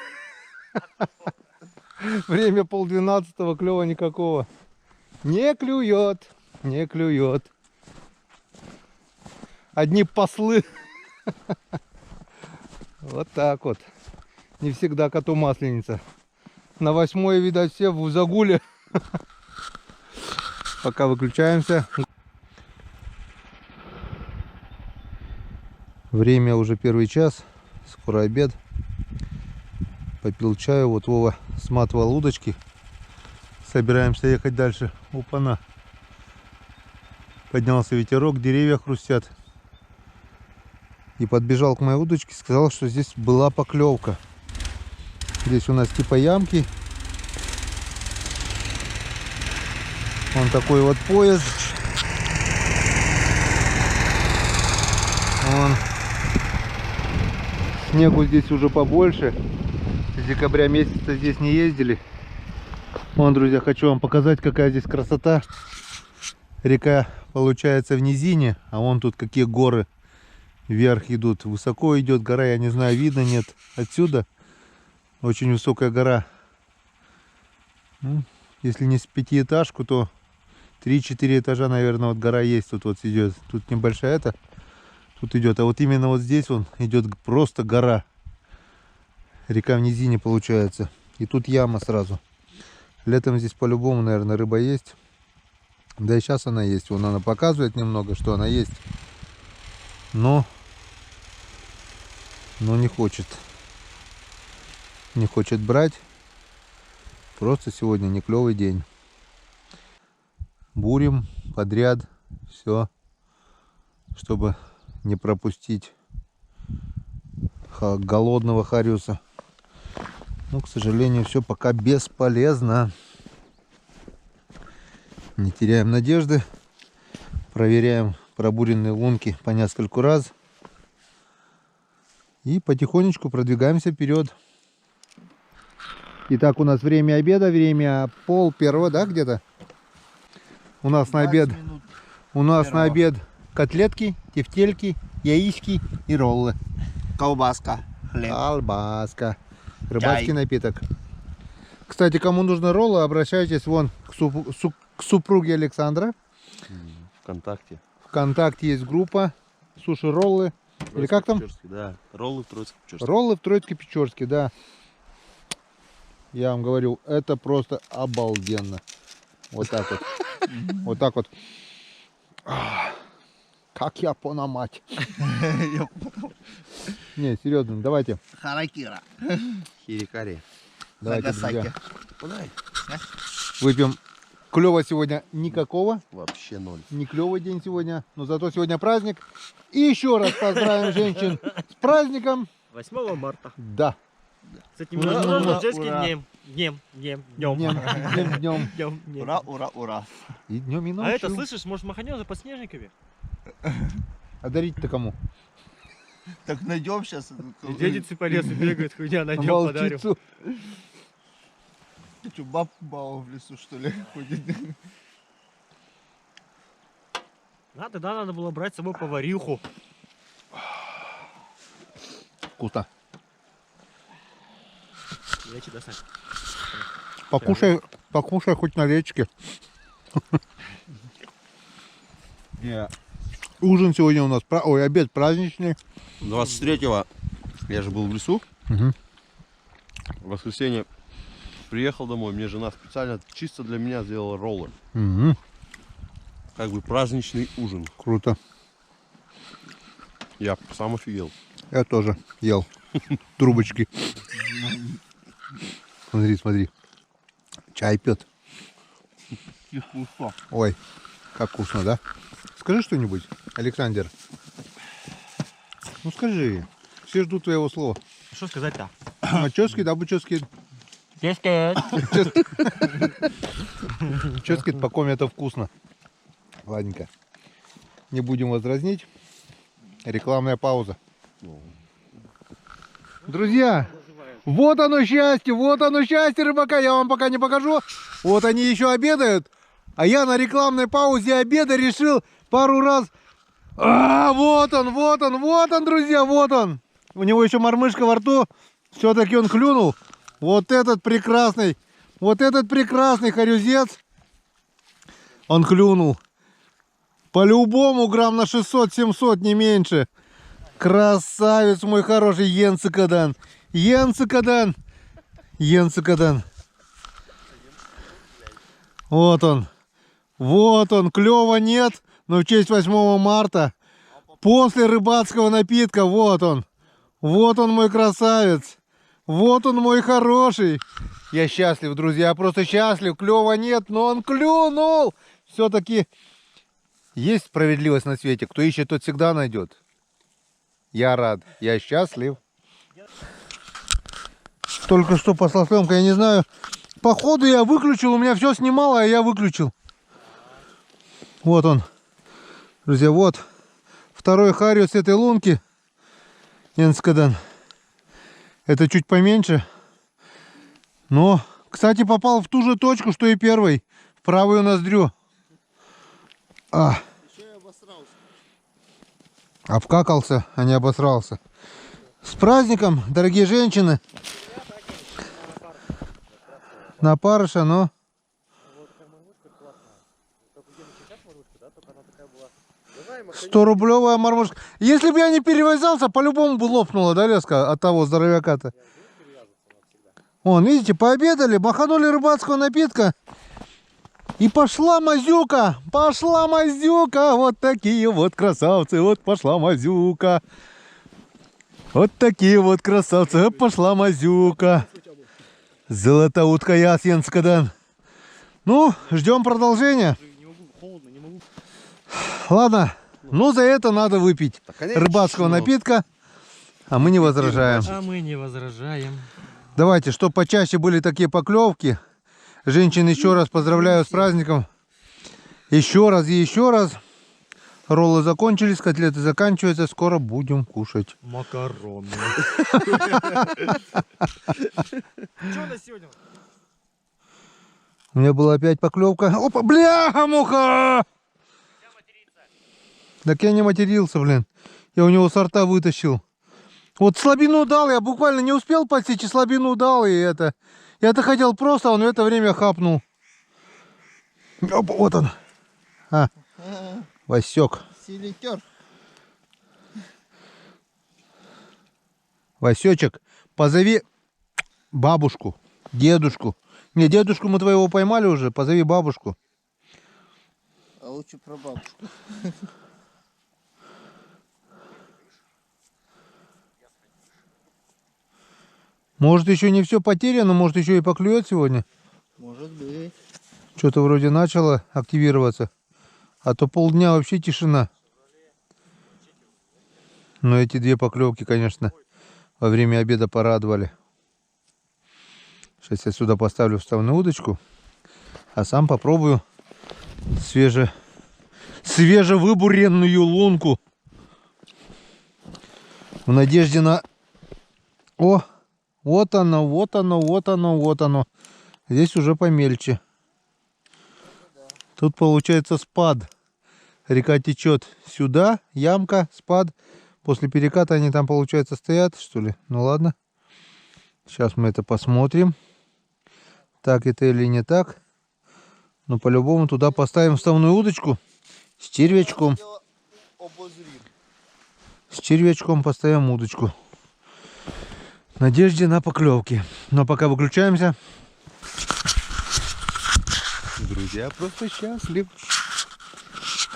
Время 11:30, клёва никакого. Не клюет, не клюет. Одни послы. Вот так вот. Не всегда коту масленица. На 8-е, видать, все в загуле. Пока выключаемся. Время уже 1 час. Скоро обед. Попил чаю. Вот Вова сматывал удочки. Собираемся ехать дальше. Опа-на. Поднялся ветерок, деревья хрустят. И подбежал к моей удочке, сказал, что здесь была поклевка. Здесь у нас типа ямки. Он такой вот пояс. Вон. Снегу здесь уже побольше. С декабря месяца здесь не ездили. Вон, друзья, хочу вам показать, какая здесь красота. Река получается в низине, а вон тут какие горы вверх идут. Высоко идет гора, я не знаю, видно, нет. Отсюда очень высокая гора. Если не с 5-этажку, то 3-4 этажа, наверное, вот гора есть. Тут вот идет. Тут небольшая это. Тут идет. А вот именно вот здесь он идет просто гора. Река в низине получается. И тут яма сразу. Летом здесь по-любому, наверное, рыба есть. Да и сейчас она есть. Вон она показывает немного, что она есть. Но не хочет. Не хочет брать. Просто сегодня не клевый день. Бурим подряд. Все. Чтобы не пропустить голодного хариуса. Но, к сожалению, все пока бесполезно. Не теряем надежды. Проверяем пробуренные лунки по нескольку раз. И потихонечку продвигаемся вперед. Итак, у нас время обеда, время 12:30, да, где-то? У нас на обед. У нас на обед котлетки, тефтельки, яички и роллы. Колбаска, хлеб. Колбаска. Рыбацкий Чай. напиток. Кстати, кому нужны роллы, обращайтесь вон к супруге Александра. ВКонтакте. ВКонтакте есть группа суши-роллы. Или как там? Троицко-Печорский, да. Роллы в Троицко-Печорске. Роллы в Троицко-Печорске, да. Я вам говорю, это просто обалденно. Вот так вот. Вот так вот. Как япона мать. Не, серьезно, давайте. Харакира. Хирикари. Давайте, друзья, Подай. выпьем. Клёва сегодня никакого. Вообще ноль. Не клевый день сегодня, но зато сегодня праздник. И еще раз поздравим женщин с праздником. 8 марта. Да. С этим Ура, рождественским ура. днем. Днем. Днем. Ура, ура, ура. И днем, и А это, ночью. слышишь, может маханем за подснежниками? А дарить-то кому? Так найдем сейчас. Дедицы по лесу бегают, хуйня, найдем, подарю. Волчицу. Ты что, баба в лесу, что ли, ходит? А, тогда надо было брать с собой повариху. Вкусно. Я тебе достать. Покушай хоть на речке. Не. Ужин сегодня у нас, обед праздничный. 23-го я же был в лесу. Мгм. В воскресенье приехал домой. Мне жена специально чисто для меня сделала роллы. Мгм. Как бы праздничный ужин. Круто. Я сам офигел. Я тоже ел трубочки. Смотри. Чай пьет. Ой, как вкусно, да? Скажи что-нибудь, Александр. Ну скажи. Все ждут твоего слова. Что сказать-то? Чески, да, бычески. Чески по коме это вкусно. Ладненько. Не будем возразнить. Рекламная пауза. Друзья, вот оно счастье рыбака. Я вам пока не покажу. Вот они еще обедают. А я на рекламной паузе обеда решил пару раз... вот он, друзья, вот он. У него еще мормышка во рту. Все-таки он клюнул. Вот этот прекрасный хорюзец. Он клюнул. По-любому грамм на 600-700, не меньше. Красавец мой хороший Йенцикадан. Вот он, клёва нет, но в честь 8 марта, после рыбацкого напитка, вот он мой красавец, вот он мой хороший. Я счастлив, друзья, просто счастлив, клёва нет, но он клюнул. Все-таки есть справедливость на свете, кто ищет, тот всегда найдет. Я рад, я счастлив. Только что пошла съемка, я не знаю. Походу я выключил, у меня все снимало, а я выключил. Вот он. Друзья, вот. Второй хариус этой лунки. Йенцикадан. Это чуть поменьше. Но, кстати, попал в ту же точку, что и первый. В правую ноздрю. Еще я обосрался. Обкакался, а не обосрался. С праздником, дорогие женщины. На парыша, но... 100-рублевая мормышка. Если бы я не перевязался, по-любому бы лопнула, да, леска от того здоровяка-то. Вон, видите, пообедали, маханули рыбацкого напитка. И пошла мазюка, вот такие вот красавцы, вот пошла мазюка. Вот такие вот красавцы, пошла мазюка. Золотоутка Йенцикадан. Ну, ждем продолжения. Ладно, ну за это надо выпить рыбацкого напитка, а мы не возражаем. Давайте, чтобы почаще были такие поклевки. Женщин еще раз поздравляю с праздником. Еще раз и еще раз. Роллы закончились, котлеты заканчиваются. Скоро будем кушать. Макароны. Что у нас сегодня? У меня была опять поклевка. Опа, бляха-муха! Так я не матерился, блин. Я у него сорта вытащил. Вот слабину дал, я буквально не успел подсечь, и слабину дал, и это... Я-то хотел просто, он в это время хапнул. Опа, вот он. Васек. Селитер. Васечек, позови бабушку, дедушку. Не, дедушку мы твоего поймали уже, позови бабушку. А лучше про бабушку. Может еще не все потеряно, может еще и поклюет сегодня. Может быть. Что-то вроде начало активироваться. А то полдня вообще тишина. Но эти две поклевки, конечно, во время обеда порадовали. Сейчас я сюда поставлю вставную удочку. А сам попробую свежевыбуренную лунку. В надежде на... О! Вот оно, вот оно, вот оно, вот оно. Здесь уже помельче. Тут получается спад. Река течет сюда, ямка, спад. После переката они там, получается, стоят, что ли? Ну ладно. Сейчас мы это посмотрим. Так это или не так. Но по-любому туда поставим вставную удочку с червячком. С червячком поставим удочку. В надежде на поклевки. Но пока выключаемся. Друзья, просто счастлив.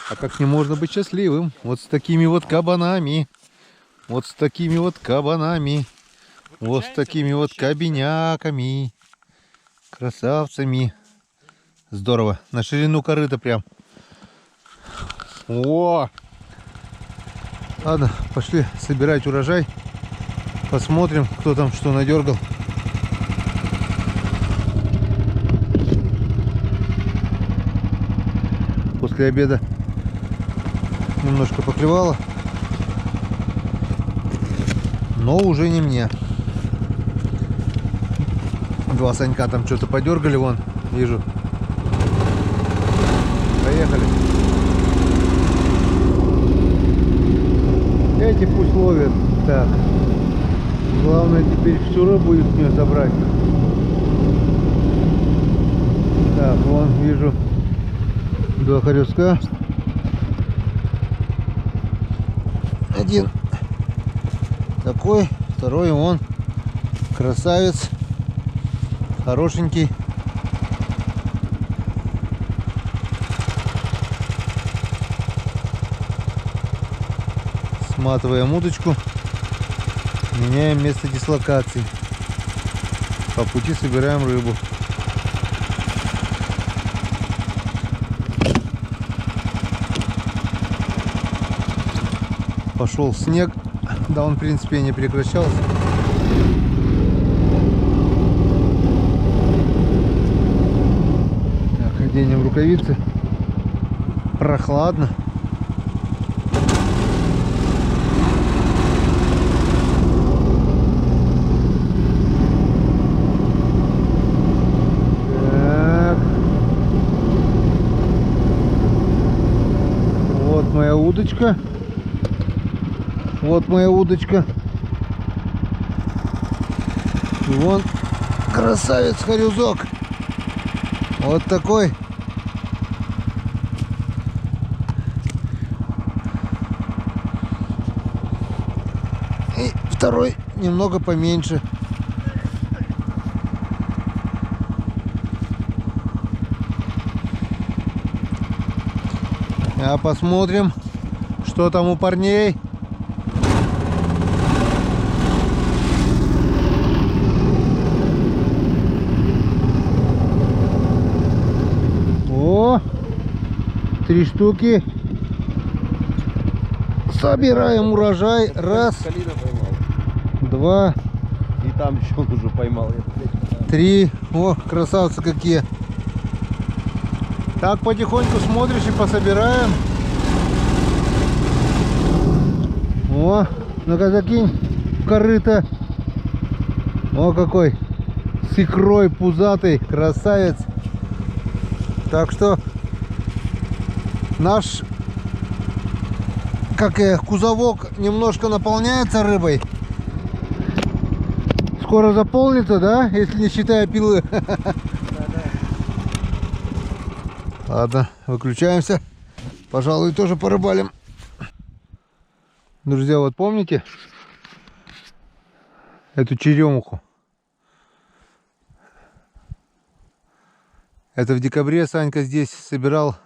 А как не можно быть счастливым? Вот с такими вот кабанами. Вот с такими вот кабанами. Вот с такими вот кабеняками. Красавцами. Здорово. На ширину корыта прям. О! Ладно, пошли собирать урожай. Посмотрим, кто там что надергал. После обеда немножко поклевало. Но уже не мне. Два Санька там что-то подергали, вон, вижу. Поехали. Эти пусть ловят. Так. Главное теперь всю рыбу их не забрать. Так, вон вижу два хорюска. Один такой, второй вон красавец, хорошенький. Сматываем удочку, меняем место дислокации. По пути собираем рыбу. Пошел снег, да он в принципе не прекращался. Так, оденем рукавицы. Прохладно. Так. Вот моя удочка. Вот моя удочка. И вон красавец хорюзок. Вот такой. И второй немного поменьше. А посмотрим, что там у парней. О, 3 штуки. Собираем урожай. Раз, Калина поймал. два, И там еще он уже поймал. 3. О, красавцы какие. Так, потихоньку смотришь и пособираем. О, ну-ка закинь в корыто. О, какой с икрой пузатый, красавец. Так что наш кузовок немножко наполняется рыбой. Скоро заполнится, да? Если не считая пилы. Ладно, выключаемся. Пожалуй, тоже порыбалим. Друзья, вот помните, эту черемуху. Это в декабре Санька здесь собирал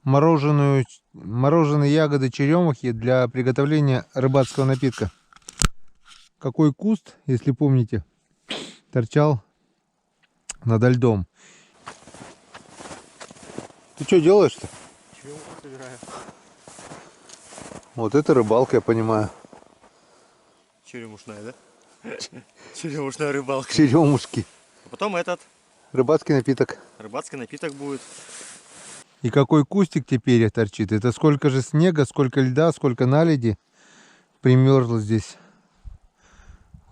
мороженые ягоды черемухи для приготовления рыбацкого напитка. Какой куст, если помните, торчал над льдом. Ты что делаешь-то? Черемуху собираю. Вот это рыбалка, я понимаю. Черемушная, да? Черемушная рыбалка. Черемушки. А потом этот Рыбацкий напиток. рыбацкий напиток будет. И какой кустик теперь торчит. Это сколько же снега, сколько льда, сколько наледи примерзло здесь.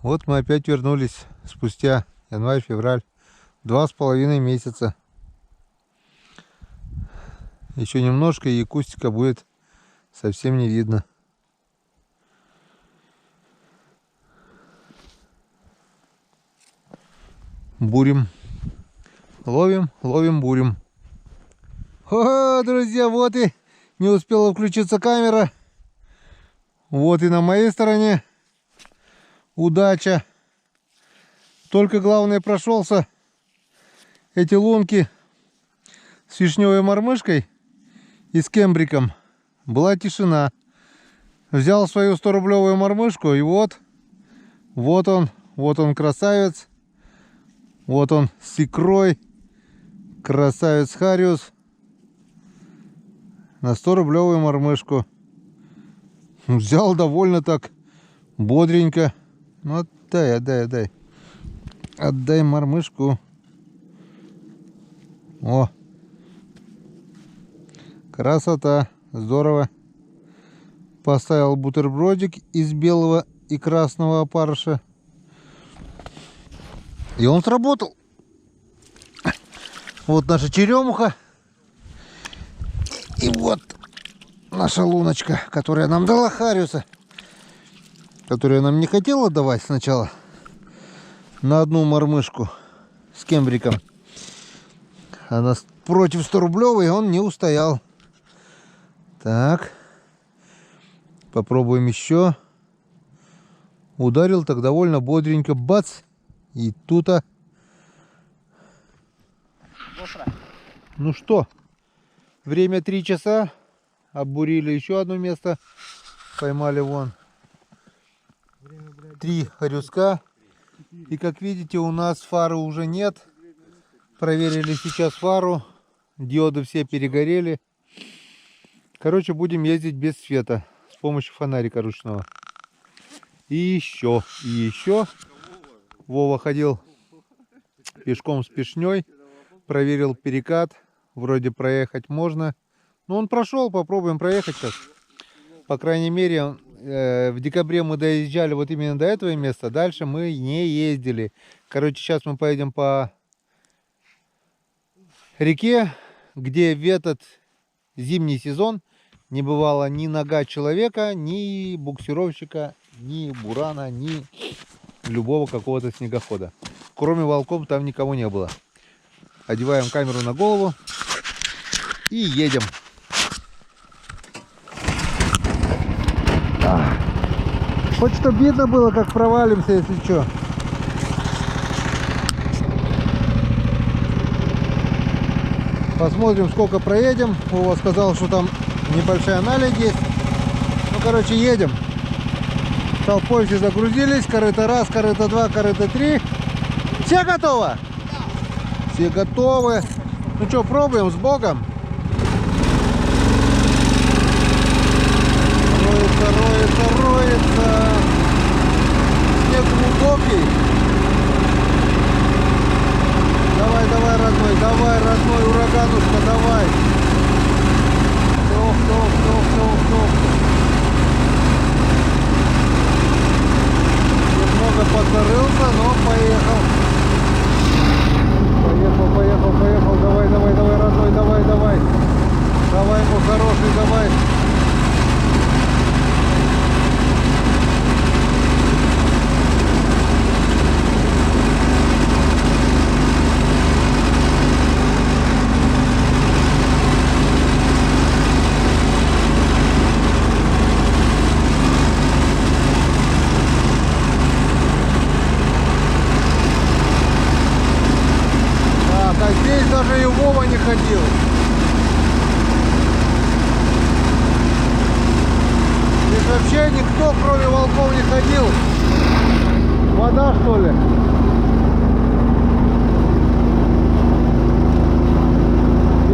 Вот мы опять вернулись спустя январь-февраль. 2,5 месяца. Еще немножко, и кустика будет совсем не видно. Бурим. Ловим, ловим, бурим. О, друзья, вот и не успела включиться камера. Вот и на моей стороне удача. Только главное прошелся эти лунки с вишневой мормышкой и с кембриком. Была тишина. Взял свою 100-рублевую мормышку, и вот он красавец. Вот он с икрой. Красавец Хариус. На 100-рублевую мормышку. Взял довольно так бодренько. Ну, отдай. Отдай мормышку. О! Красота. Здорово. Поставил бутербродик из белого и красного опарыша. И он сработал. Вот наша черемуха. И вот наша луночка, которая нам дала Хариуса. Которую нам не хотела давать сначала. На одну мормышку с кембриком. Она против 100-рублевой, он не устоял. Так. Попробуем еще. Ударил так довольно бодренько. Бац. И тут-то. Ну что, время 3 часа. Оббурили еще одно место. Поймали вон 3 хорюска. И как видите, у нас фары уже нет. Проверили сейчас фару. Диоды все перегорели. Короче, будем ездить без света. С помощью фонарика ручного. И еще. Вова ходил пешком с пешней. Проверил перекат. Вроде проехать можно. Но он прошел. Попробуем проехать сейчас. По крайней мере, в декабре мы доезжали вот именно до этого места. Дальше мы не ездили. Короче, сейчас мы поедем по реке, где в этот зимний сезон не бывало ни нога человека, ни буксировщика, ни бурана, ни любого какого-то снегохода. Кроме волков там никого не было. Одеваем камеру на голову и едем. Хоть чтоб видно было, как провалимся, если что. Посмотрим, сколько проедем. Вова сказал, что там небольшая наледь есть. Ну, короче, едем. Толпой все загрузились. Корыто 1, корыто 2, корыто 3. Все готовы? Да. Все готовы. Ну что, пробуем, с Богом. Роется. Снег глубокий. Давай, родной, ураганушка, давай. Вдох. Немного подзарылся, но поехал. Поехал. Давай, родной, давай. переходил. Вода, что ли?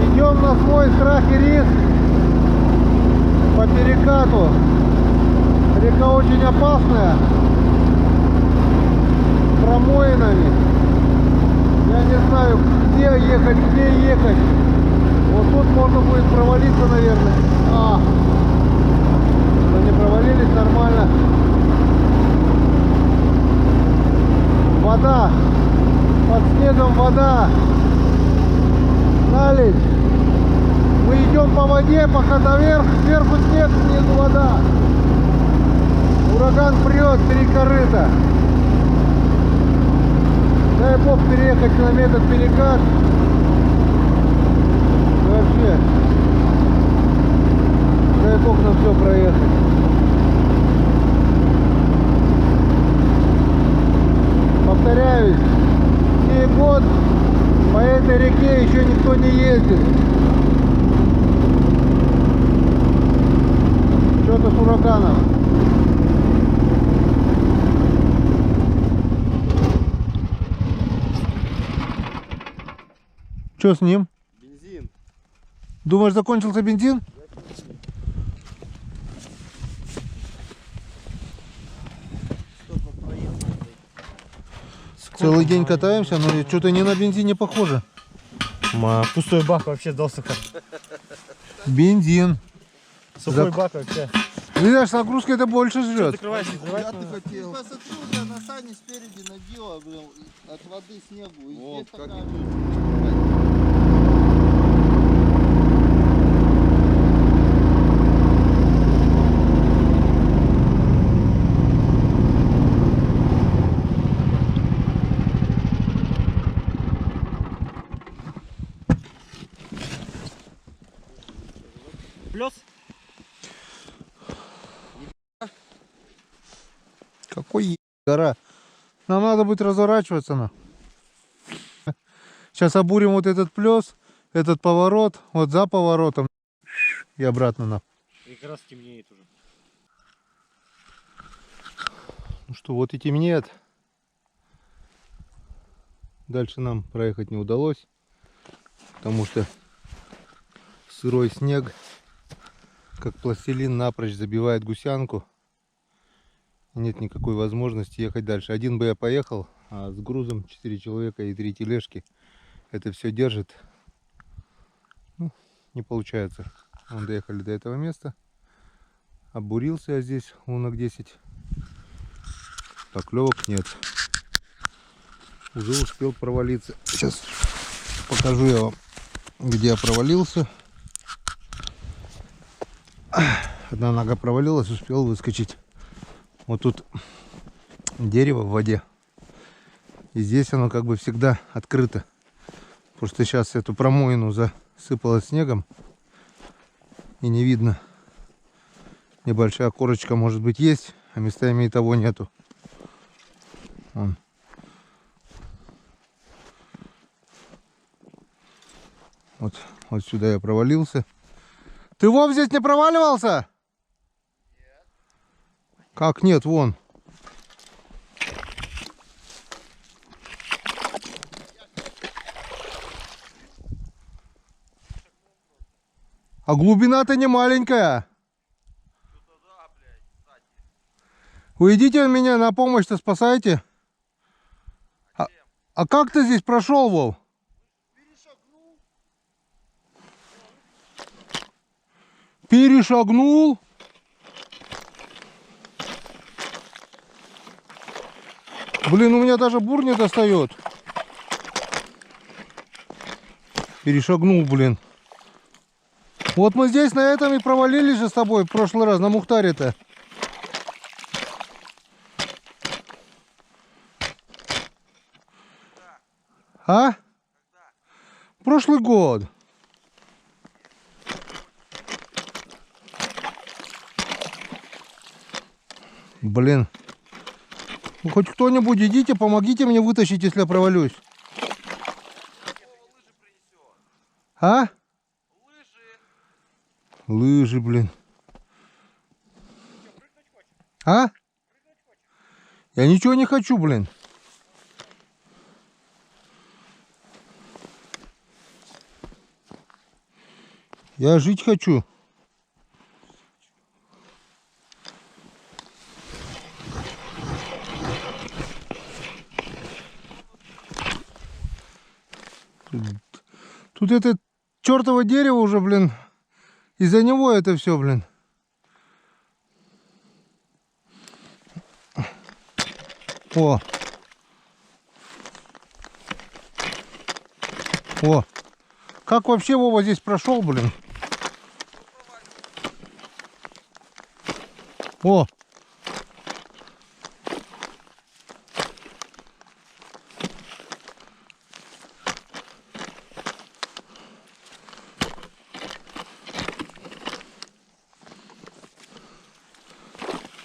Идем на свой страх и риск по перекату. Река очень опасная, с промоинами. Я не знаю, где ехать. Вот тут можно будет провалиться, наверное. Но не провалились, нормально. Вода. Под снегом вода. Налить. Мы идем по воде, пока наверх, сверху снег, снизу вода. Ураган прет, 3 корыта. Дай бог переехать на этот перекат. Вообще. Дай бог нам все проехать. Повторяюсь, сей год по этой реке еще никто не ездит. Что-то с ураганом. Что с ним? Бензин. Думаешь, закончился бензин? Целый день катаемся, но что-то не на бензине похоже. Пустой бак вообще досуха. Бензин. Сухой бак вообще. Видишь, с нагрузкой это больше жрет. Закрывайся, Посмотрю, я на сани спереди надела, блин, от воды снегу. И здесь такая же. Плюс. Какой гора. Нам надо будет разворачиваться. Сейчас обурим вот этот плес, этот поворот, вот за поворотом и обратно на. И как раз темнеет уже. Ну что, вот и темнеет. Дальше нам проехать не удалось, потому что сырой снег, как пластилин, напрочь забивает гусянку. Нет никакой возможности ехать дальше. Один бы я поехал, а с грузом 4 человека и 3 тележки это все держит. Ну, не получается. Мы доехали до этого места. Обурился я здесь лунок 10. Поклевок нет. Уже успел провалиться. Сейчас покажу я вам, где я провалился. Одна нога провалилась, успел выскочить. Вот тут дерево в воде. И здесь оно как бы всегда открыто. Потому что сейчас эту промоину засыпало снегом. И не видно. Небольшая корочка может быть есть, а местами и того нету. Вон. Вот сюда я провалился. Ты, Вов, здесь не проваливался? Нет. Как нет? Вон. А глубина-то не маленькая. Вы идите меня на помощь-то спасайте. А как ты здесь прошел, Вов? Перешагнул. Блин, у меня даже бур не достает. Перешагнул, блин. Вот мы здесь на этом и провалились же с тобой в прошлый раз, на Мухтаре-то. А? Прошлый год. Блин. Ну, хоть кто-нибудь идите, помогите мне вытащить, если я провалюсь. А? Лыжи, блин. А? Я ничего не хочу, блин. Я жить хочу. Тут это чертово дерево уже, блин. Из-за него это все, блин. О. О. Как вообще Вова здесь прошел, блин? О.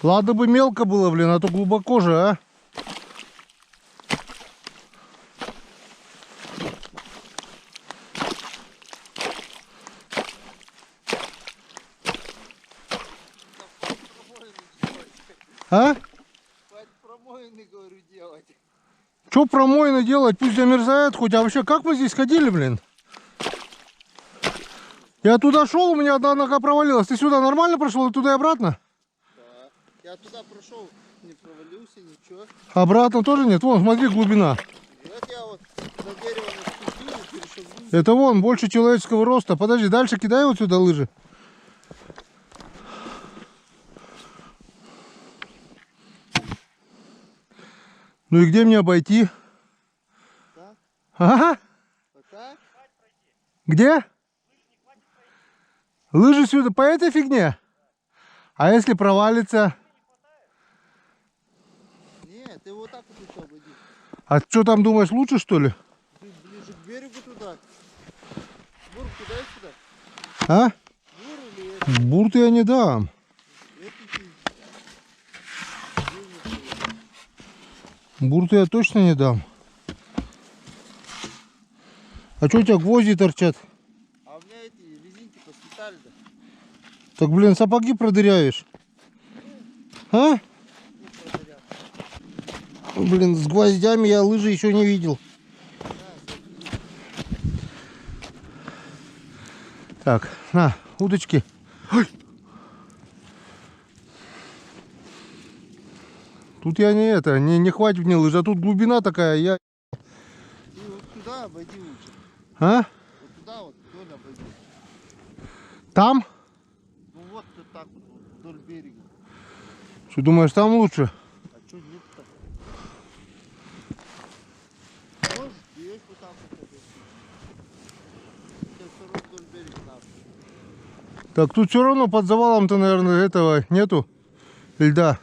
Ладно бы мелко было, блин, а то глубоко же, а? А? Хватит промоины, говорю, делать. Что промоины делать? Пусть замерзает хоть. А вообще, как мы здесь ходили, блин? Я туда шел, у меня одна нога провалилась. Ты сюда нормально прошел и туда и обратно? Да. Я туда прошел, не провалился, ничего. Обратно тоже нет? Вон, смотри, глубина. Вот я вот за дерево наступил и перешагнул. Это вон, больше человеческого роста. Подожди, дальше кидай вот сюда лыжи. Ну и где мне обойти? Так, Ага. вот так. Где? Лыжи сюда по этой фигне? А если провалится? Нет, ты вот так вот еще обойди. А что там думаешь, лучше что ли? Ты ближе к берегу туда. Бур, кидай сюда. А? Бур или это? Бурт я не дам. Бурт я точно не дам. А что у тебя гвозди торчат? А у меня эти резинки послетали, да? Так, блин, сапоги продырявишь. А? Не проверял. Блин, с гвоздями я лыжи еще не видел. Так, на, удочки. Ой. Тут я не хватит мне лыжи, а тут глубина такая, я... Ты вот туда обойди лучше. А? Вот туда вот вдоль обойди. Там? Ну вот так вот вдоль берега. Что думаешь, там лучше? А что нет-то? Можешь здесь вот так вот обойти. Тебе все равно вдоль берега надо. Так, тут все равно под завалом-то, наверное, этого нету льда.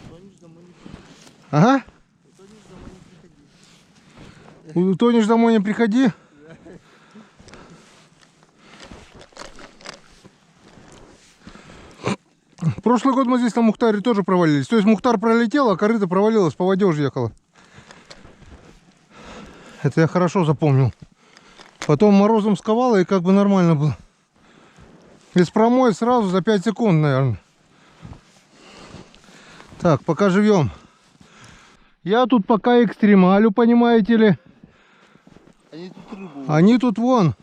Тонешь домой не приходи. Ага. Тонешь домой не приходи. Утонешь домой, не приходи. Прошлый год мы здесь на Мухтаре тоже провалились. То есть Мухтар пролетел, а корыто провалилось, по воде уже ехала. Это я хорошо запомнил. Потом морозом сковало и как бы нормально было. Без промоя сразу за 5 секунд, наверное. Так, пока живем. Я тут пока экстремалю, понимаете ли. Они тут рыбу. Они тут вон.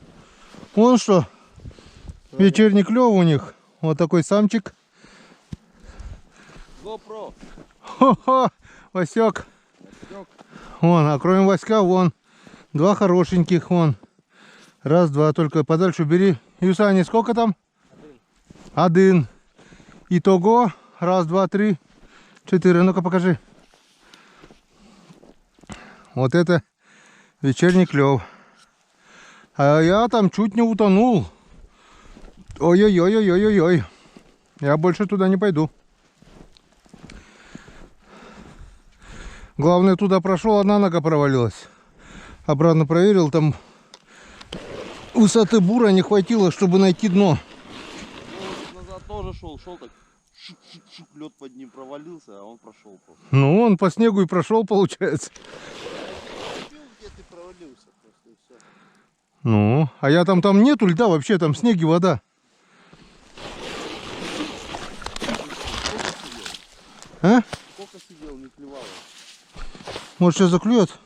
Вон что. Вечерний клев у них. Вот такой самчик. GoPro. Хо-хо, Васек. Вон, а кроме Васька, вон. Два хорошеньких, вон. Раз, два, только подальше бери. Юсани, сколько там? Один. Итого. Раз, два, три, 4. Ну-ка покажи. Вот это вечерний клев. А я там чуть не утонул. Ой-ой-ой-ой-ой-ой. Я больше туда не пойду. Главное, туда прошел, одна нога провалилась. Обратно проверил, там высоты бура не хватило, чтобы найти дно. тоже шел, так шик-шик-шик, лед под ним провалился, а он прошел просто. Ну, он по снегу и прошел, получается. Где ты провалился просто и все. Ну, а я там нету льда вообще, там снег и вода. А? Сколько сидел, не клевало. Может, сейчас заклюет?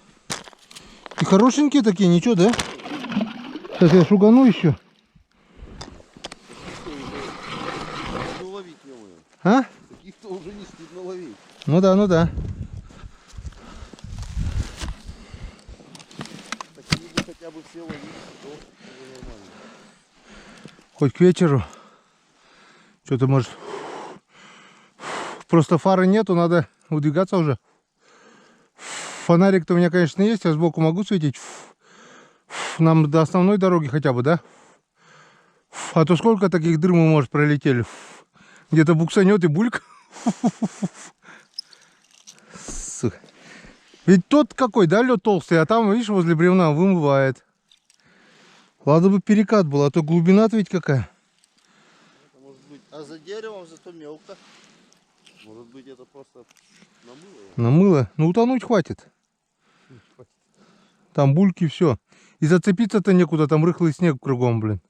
И хорошенькие такие, ничего, да? Сейчас я шугану еще. Не ловить не умею. А? Таких-то уже не стыдно ловить. Ну да, ну да. Такие бы хотя бы все ловить, то уже нормально. Хоть к вечеру. Что-то может... Просто фары нету, надо выдвигаться уже. Фонарик-то у меня, конечно, есть, я сбоку могу светить. Нам до основной дороги хотя бы, да? А то сколько таких дыр мы, может, пролетели? Где-то буксанет и бульк. Сука. Ведь тот какой, да, лед толстый, а там, видишь, возле бревна вымывает. Ладно бы перекат был, а то глубина-то ведь какая. Это может быть. А за деревом зато мелко. Может быть, это просто намыло его? Намыло. Ну, утонуть хватит. Там бульки, все. И зацепиться-то некуда, там рыхлый снег кругом, блин.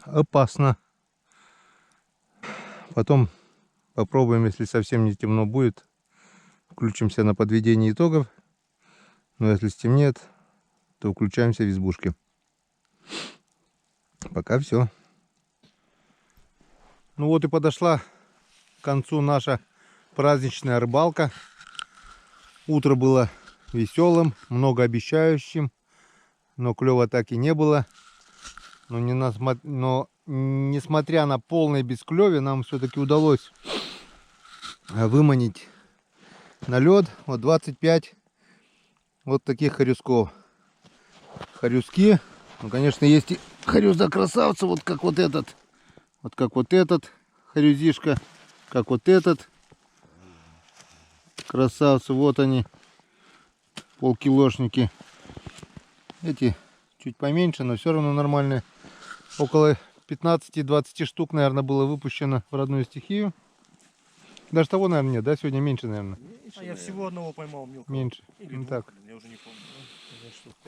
Опасно. Потом попробуем, если совсем не темно будет, включимся на подведение итогов. Но если стемнеет, то включаемся в избушке. Пока все. Ну вот и подошла к концу наша праздничная рыбалка. Утро было веселым, многообещающим, но клёва так и не было. Но несмотря на полное бесклёвие, нам все-таки удалось выманить на лед вот 25 вот таких хорюсков. Хорюски, ну, конечно, есть и хорюза красавцы, вот как вот этот. Вот как вот этот хорюзишка, как вот этот. Красавцы, вот они, полкилошники. Эти чуть поменьше, но все равно нормальные. Около 15-20 штук, наверное, было выпущено в родную стихию. Даже того, наверное, нет, да? Сегодня меньше, наверное. А я всего одного поймал мелкого. Меньше. Или Ну, двух, так. я уже не помню.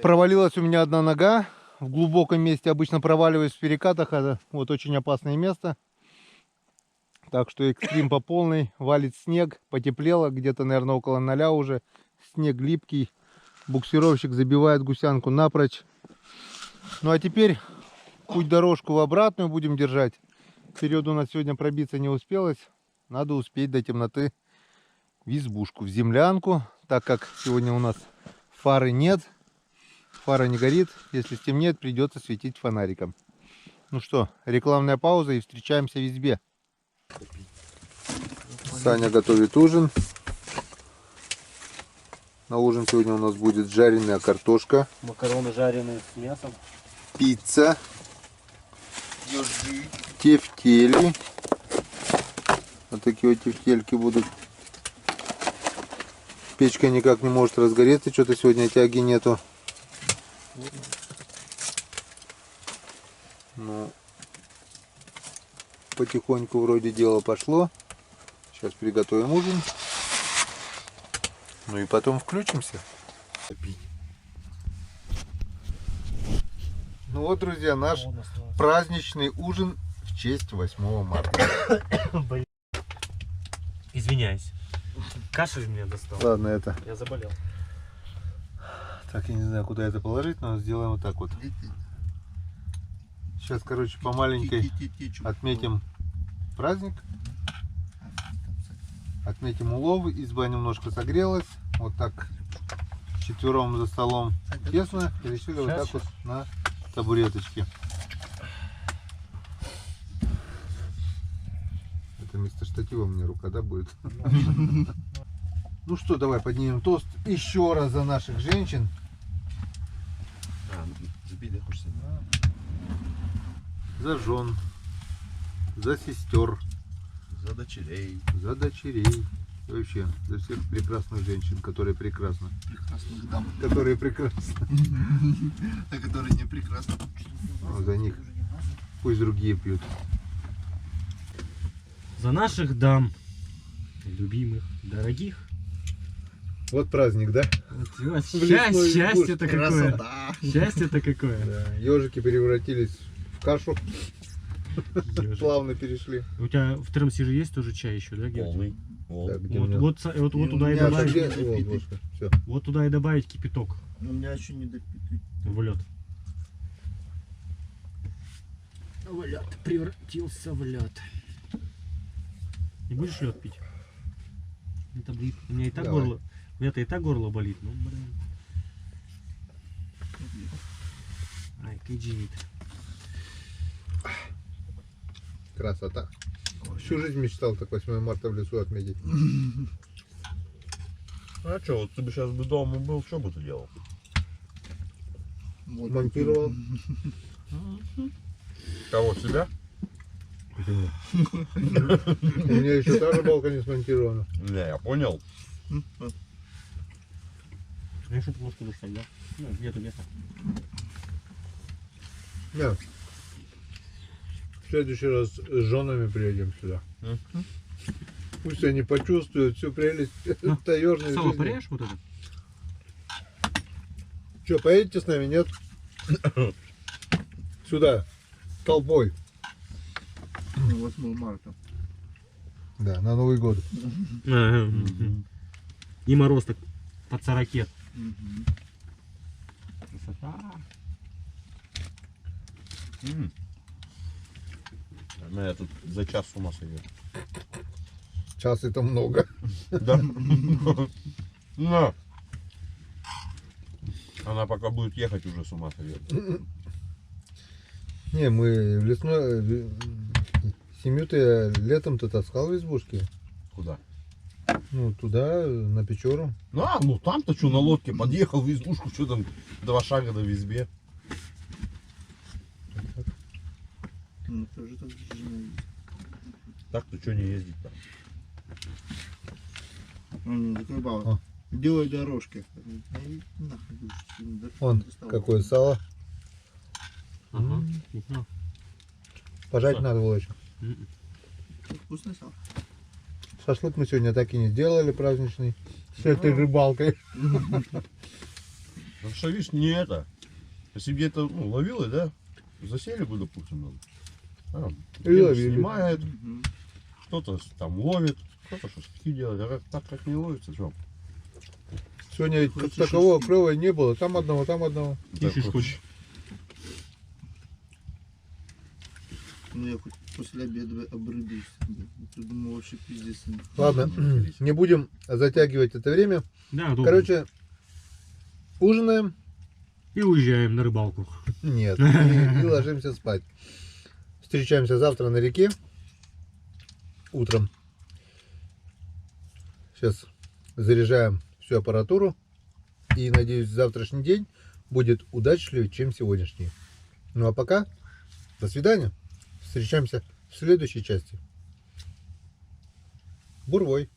Провалилась у меня одна нога. В глубоком месте обычно проваливаюсь в перекатах. Это вот очень опасное место. Так что экстрим по полной. Валит снег. Потеплело. Где-то, наверное, около 0 уже. Снег липкий. Буксировщик забивает гусянку напрочь. Ну а теперь путь-дорожку в обратную будем держать. Вперед у нас сегодня пробиться не успелось. Надо успеть до темноты в избушку, в землянку. Так как сегодня у нас фары нет. Фара не горит. Если стемнеет, придется светить фонариком. Ну что, рекламная пауза и встречаемся в избе. Саня готовит ужин. На ужин сегодня у нас будет жареная картошка, Макароны жареные с мясом. пицца, тефтели. Вот такие вот тефтельки будут. Печка никак не может разгореться, что-то сегодня тяги нету. Ну, потихоньку вроде дело пошло. Сейчас приготовим ужин. Ну и потом включимся. Ну вот, друзья, наш праздничный ужин в честь 8 марта. Извиняюсь. Кашель меня достал. Ладно, это. Я заболел. Так, я не знаю, куда это положить, но сделаем вот так вот. Сейчас, короче, по маленькой отметим праздник. Отметим улов. Изба немножко согрелась. Вот так четвером за столом тесно. И решили вот так вот на табуреточке. Это вместо штатива мне рука, да, будет? Ну что, давай поднимем тост еще раз за наших женщин. Забей, да, хочешь? За жен, за сестер, За дочерей. за дочерей Вообще, за всех прекрасных женщин, которые прекрасны. Прекрасных дам. Которые прекрасны. А которые не прекрасны. А за них пусть другие пьют. За наших дам, любимых, дорогих. Вот праздник, да? Вот, В лесной счастье-то какое. Красота. Счастье-то какое. Да. Ежики превратились в кашу. Плавно перешли. У тебя в термосе же есть тоже чай еще, да, Герд? Полный. Так, где у Вот, меня? вот, вот И у туда и меня добавить. Где? даже Вот, допитый. вот, все. Вот туда и добавить кипяток У меня еще не допитый. в лед. В лед превратился в лед. Не будешь лед пить? Это блин. У меня и так Давай. горло. У меня-то и так горло болит. Ну, блин. Ай, киджит. Красота. Всю жизнь мечтал так 8 марта в лесу отметить. А что, вот ты бы сейчас бы дома был, что бы ты делал? Вот. Монтировал. Кого, себя? У меня еще та же балка не смонтирована. Не, я понял. Я что-то ложку достать, да? Ну, нету места. Да. В следующий раз с женами приедем сюда. Пусть они почувствуют всю прелесть таежной Сало жизни. порежь вот это? Че, поедете с нами, нет? Сюда, толпой. 8 марта. Да, на Новый год. И мороз так под 40. Мгм. Красота. Я тут за час с ума сойдет. Час это много. Да? На. Она пока будет ехать, уже с ума сойдет. Не, мы в лесной... Семью-то я летом-то таскал в избушке. Куда? Ну, туда, на Печору. Ну там-то что, на лодке подъехал в избушку, что там, 2 шага до в избе. Ну, тоже так же не есть. Так-то что не ездить там? Он такой бал. А. Делай дорожки. Ай, нахуй, что не до- Вон, достал. какое сало. Ага. Вкусно. Пожать надо было еще. Вкусный сал. Шашлык мы сегодня так и не сделали праздничный. С этой рыбалкой. Ну что, видишь, не это. Если бы это ловило, да? Засели бы, допустим, И ловили. снимает, Мгм. кто-то там ловит, кто-то шашлыки делает. А так как не ловится, что? Сегодня ведь как Хочешь такового шашлык? клёва не было. Там одного, там одного. Ищешь хочешь. Ну, я хоть после обеда обрыбился. Ты думал, вообще пиздец. Ладно, не будем затягивать это время. Да, долго. Короче, ужинаем. И уезжаем на рыбалку. Нет. И ложимся спать. Встречаемся завтра на реке. Утром. Сейчас заряжаем всю аппаратуру. И надеюсь, завтрашний день будет удачливее, чем сегодняшний. Ну а пока, до свидания. Встречаемся в следующей части. Бурвой.